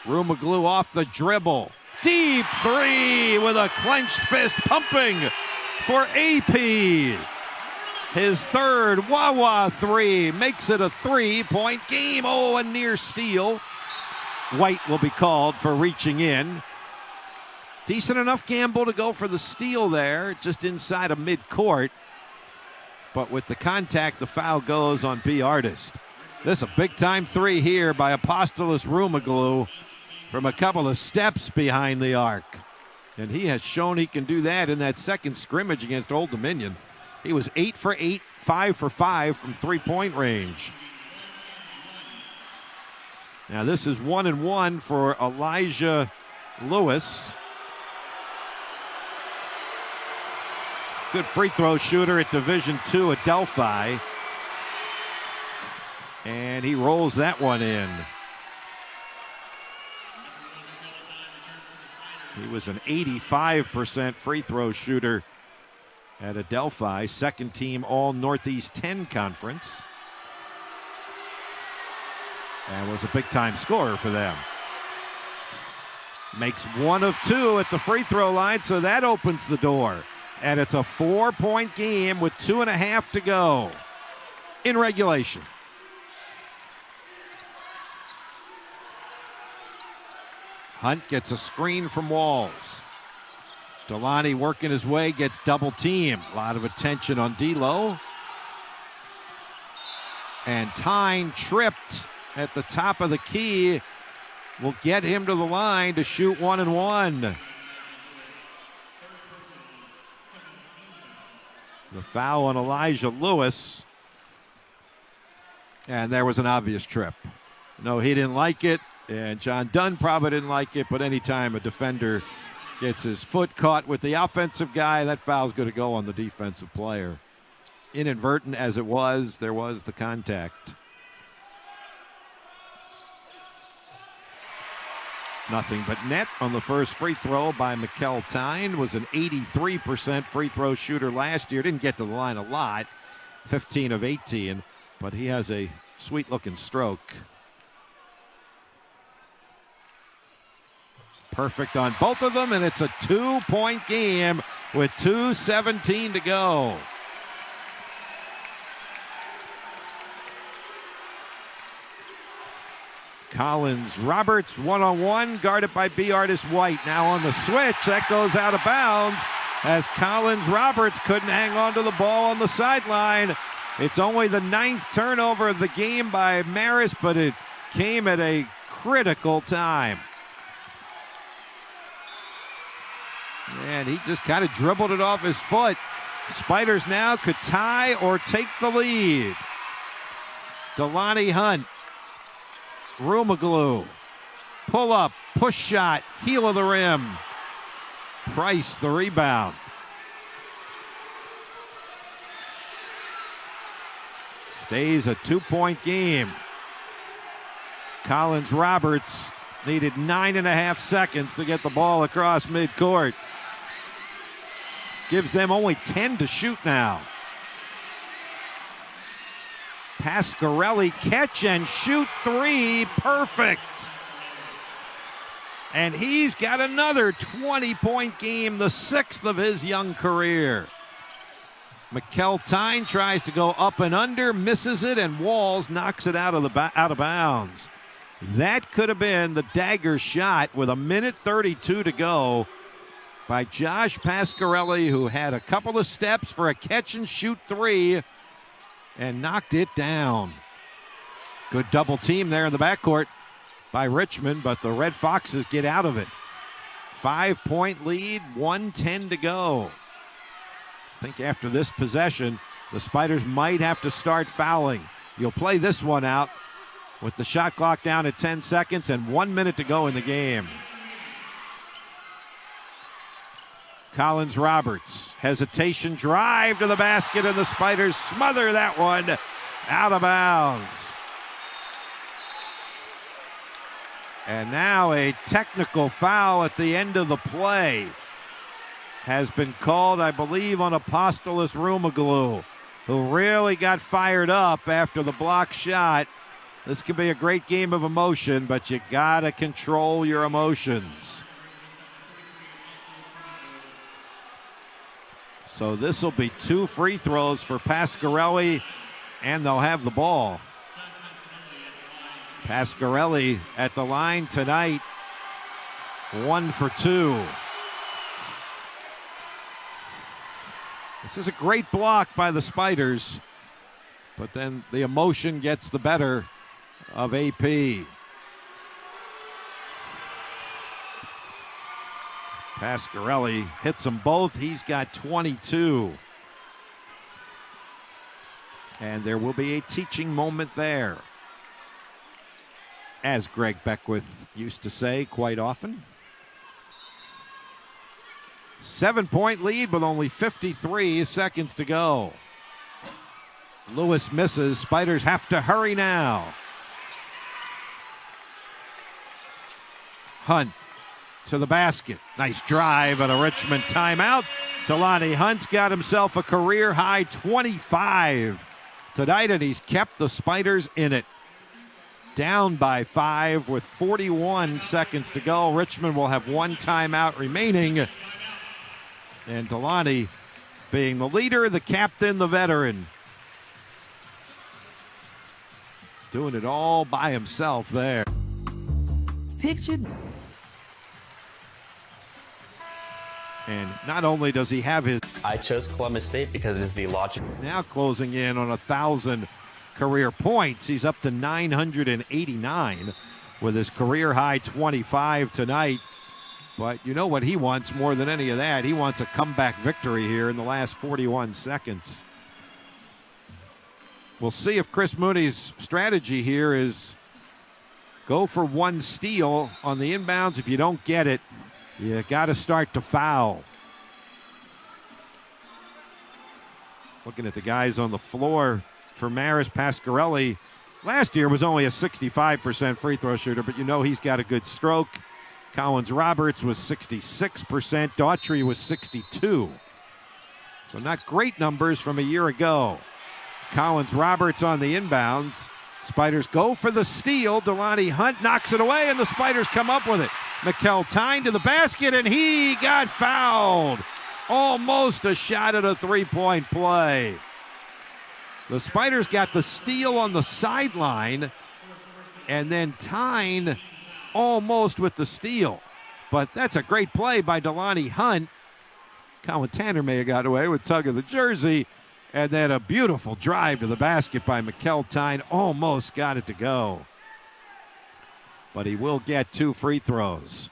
Rumaglu off the dribble. Deep 3 with a clenched fist pumping for AP. His third Wawa three makes it a 3-point game. Oh, a near steal. White will be called for reaching in. Decent enough gamble to go for the steal there, just inside of midcourt. But with the contact, the foul goes on B. Artist. This is a big-time three here by Apostolos Rumaglu from a couple of steps behind the arc. And he has shown he can do that in that second scrimmage against Old Dominion. He was 8 for 8, 5 for 5 from three-point range. Now this is 1-1 for Elijah Lewis. Good free throw shooter at Division II at Delphi. And he rolls that one in. He was an 85% free throw shooter at Adelphi, second team All Northeast 10 Conference. And was a big-time scorer for them. Makes 1 of 2 at the free throw line, so that opens the door. And it's a 4-point game with 2.5 to go in regulation. Hunt gets a screen from Walls. Delani working his way, gets double teamed. A lot of attention on D'Lo. And Tyne tripped at the top of the key. Will get him to the line to shoot 1-1. The foul on Elijah Lewis. And there was an obvious trip. No, he didn't like it. And John Dunn probably didn't like it, but anytime a defender gets his foot caught with the offensive guy, that foul's going to go on the defensive player. Inadvertent as it was, there was the contact. Nothing but net on the first free throw by Mikkel Tyne. Was an 83% free throw shooter last year. Didn't get to the line a lot, 15 of 18, but he has a sweet-looking stroke. Perfect on both of them, and it's a 2-point game with 2:17 to go. Collins Roberts one-on-one, guarded by B. Artist White. Now on the switch, that goes out of bounds as Collins Roberts couldn't hang on to the ball on the sideline. It's only the 9th turnover of the game by Marist, but it came at a critical time. And he just kind of dribbled it off his foot. Spiders now could tie or take the lead. Delani Hunt. Rumaglu. Pull up, push shot, heel of the rim. Price the rebound. Stays a 2-point game. Collins Roberts needed 9.5 seconds to get the ball across midcourt. Gives them only 10 to shoot now. Pasquarelli catch and shoot three. Perfect. And he's got another 20-point game, the 6th of his young career. Mikkel Tyne tries to go up and under, misses it, and Walls knocks it out of bounds. That could have been the dagger shot with 1:32 to go by Josh Pasquarelli, who had a couple of steps for a catch-and-shoot three and knocked it down. Good double team there in the backcourt by Richmond, but the Red Foxes get out of it. 5-point lead, 1:10 to go. I think after this possession, the Spiders might have to start fouling. You'll play this one out with the shot clock down at 10 seconds and 1 minute to go in the game. Collins Roberts, hesitation, drive to the basket, and the Spiders smother that one out of bounds. And now a technical foul at the end of the play has been called, I believe, on Apostolos Rumaglu, who really got fired up after the block shot. This could be a great game of emotion, but you gotta control your emotions. So this will be 2 free throws for Pasquarelli, and they'll have the ball. Pasquarelli at the line tonight, 1 for 2. This is a great block by the Spiders, but then the emotion gets the better of AP. Pasquarelli hits them both. He's got 22. And there will be a teaching moment there, as Greg Beckwith used to say quite often. 7-point lead with only 53 seconds to go. Lewis misses. Spiders have to hurry now. Hunt to the basket. Nice drive and a Richmond timeout. Delani Hunt's got himself a career-high 25 tonight, and he's kept the Spiders in it. Down by 5 with 41 seconds to go. Richmond will have 1 timeout remaining. And Delani being the leader, the captain, the veteran. Doing it all by himself there.
Picture.
And not only does he have his...
I chose Columbus State because it is the logical...
Now closing in on 1,000 career points. He's up to 989 with his career high 25 tonight. But you know what he wants more than any of that? He wants a comeback victory here in the last 41 seconds. We'll see if Chris Mooney's strategy here is go for 1 steal on the inbounds. If you don't get it, you got to start to foul. Looking at the guys on the floor for Marist, Pasquarelli. Last year was only a 65% free throw shooter, but you know he's got a good stroke. Collins Roberts was 66%. Daughtry was 62%. So not great numbers from a year ago. Collins Roberts on the inbounds. Spiders go for the steal. Delani Hunt knocks it away, and the Spiders come up with it. Mikkel Tyne to the basket, and he got fouled. Almost a shot at a three-point play. The Spiders got the steal on the sideline, and then Tyne almost with the steal. But that's a great play by Delani Hunt. Colin Tanner may have got away with tug of the jersey. And then a beautiful drive to the basket by Mikkel Tyne. Almost got it to go. But he will get 2 free throws.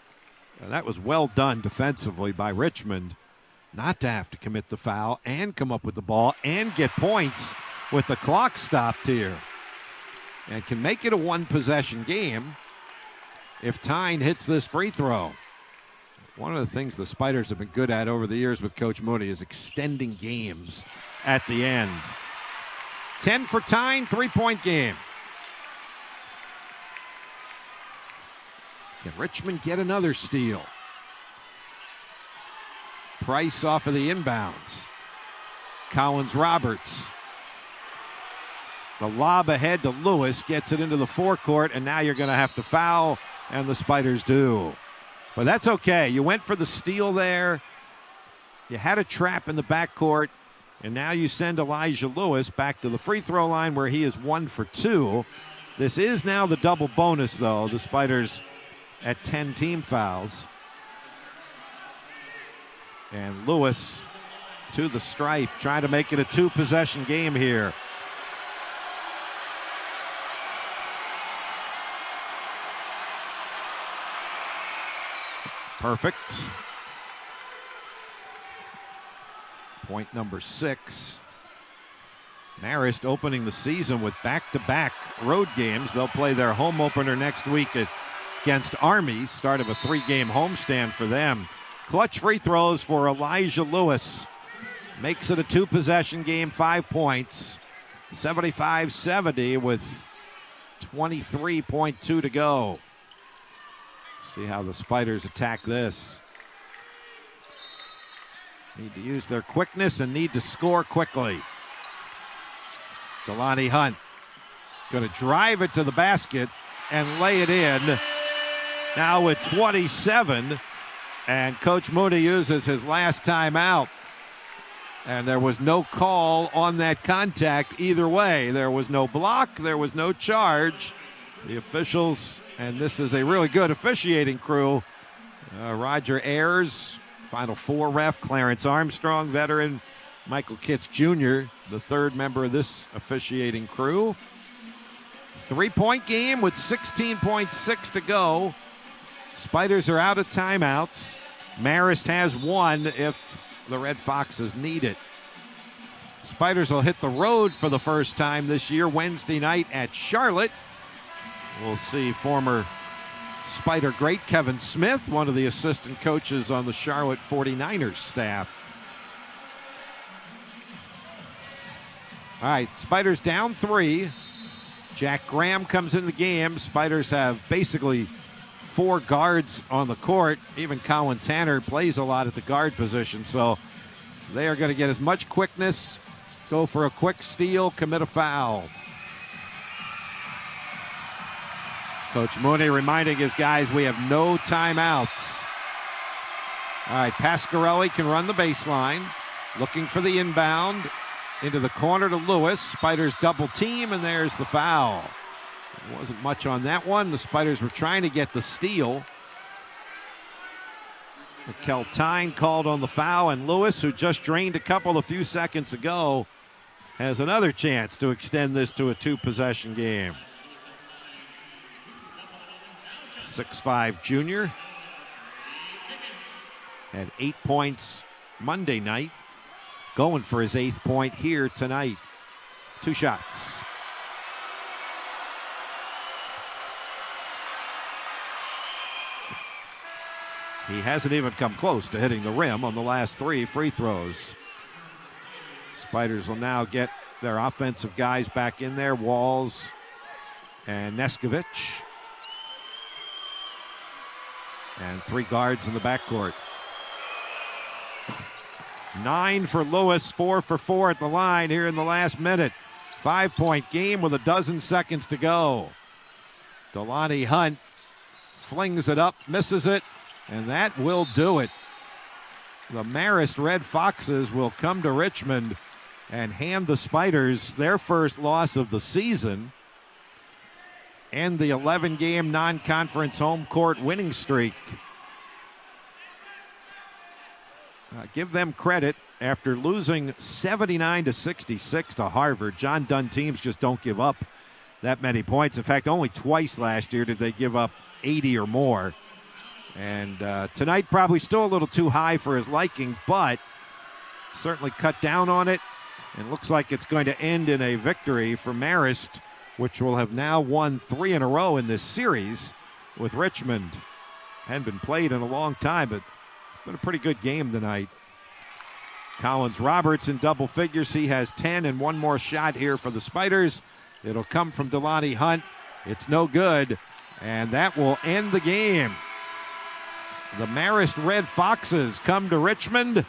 And that was well done defensively by Richmond not to have to commit the foul and come up with the ball and get points with the clock stopped here. And can make it a 1-possession game if Tyne hits this free throw. One of the things the Spiders have been good at over the years with Coach Mooney is extending games at the end. 10 for Tyne, 3-point game. Can Richmond get another steal? Price off of the inbounds. Collins Roberts. The lob ahead to Lewis, gets it into the forecourt, and now you're going to have to foul, and the Spiders do. But that's okay. You went for the steal there. You had a trap in the backcourt, and now you send Elijah Lewis back to the free throw line where he is 1 for 2. This is now the double bonus, though. The Spiders at 10 team fouls. And Lewis to the stripe, trying to make it a 2-possession game here. Perfect. Point number 6. Marist opening the season with back-to-back road games. They'll play their home opener next week against Army. Start of a 3-game homestand for them. Clutch free throws for Elijah Lewis. Makes it a 2-possession game, 5 points. 75-70 with 23.2 to go. See how the Spiders attack this. Need to use their quickness and need to score quickly. Delani Hunt going to drive it to the basket and lay it in. Now with 27, and Coach Mooney uses his last timeout. And there was no call on that contact either way. There was no block. There was no charge. The officials, and this is a really good officiating crew, Roger Ayers, Final Four ref, Clarence Armstrong, veteran, Michael Kitts Jr., the third member of this officiating crew. 3-point game with 16.6 to go. Spiders are out of timeouts. Marist has one if the Red Foxes need it. Spiders will hit the road for the first time this year Wednesday night at Charlotte. We'll see former Spider great Kevin Smith, one of the assistant coaches on the Charlotte 49ers staff. All right, Spiders down 3. Jack Graham comes in the game. Spiders have basically 4 guards on the court. Even Colin Tanner plays a lot at the guard position, so they are going to get as much quickness, go for a quick steal, commit a foul. Coach Mooney reminding his guys we have no timeouts. All right, Pasquarelli can run the baseline, looking for the inbound, into the corner to Lewis. Spiders double team, and there's the foul. There wasn't much on that one. The Spiders were trying to get the steal. Mikel Tyne called on the foul, and Lewis, who just drained a few seconds ago, has another chance to extend this to a 2-possession game. 6'5" junior. Had 8 points Monday night. Going for his 8th point here tonight. 2 shots. He hasn't even come close to hitting the rim on the last 3 free throws. Spiders will now get their offensive guys back in there. Walls and Neskovic. And 3 guards in the backcourt. 9 for Lewis, 4 for 4 at the line here in the last minute. 5-point game with 12 seconds to go. Delani Hunt flings it up, misses it, and that will do it. The Marist Red Foxes will come to Richmond and hand the Spiders their first loss of the season and the 11-game non-conference home court winning streak. Give them credit. After losing 79-66 to Harvard, John Dunn teams just don't give up that many points. In fact, only twice last year did they give up 80 or more. And tonight probably still a little too high for his liking, but certainly cut down on it. And looks like it's going to end in a victory for Marist, which will have now won 3 in a row in this series with Richmond. Hadn't been played in a long time, but it's been a pretty good game tonight. Collins Roberts in double figures. He has 10 and 1 more shot here for the Spiders. It'll come from Delani Hunt. It's no good, and that will end the game. The Marist Red Foxes come to Richmond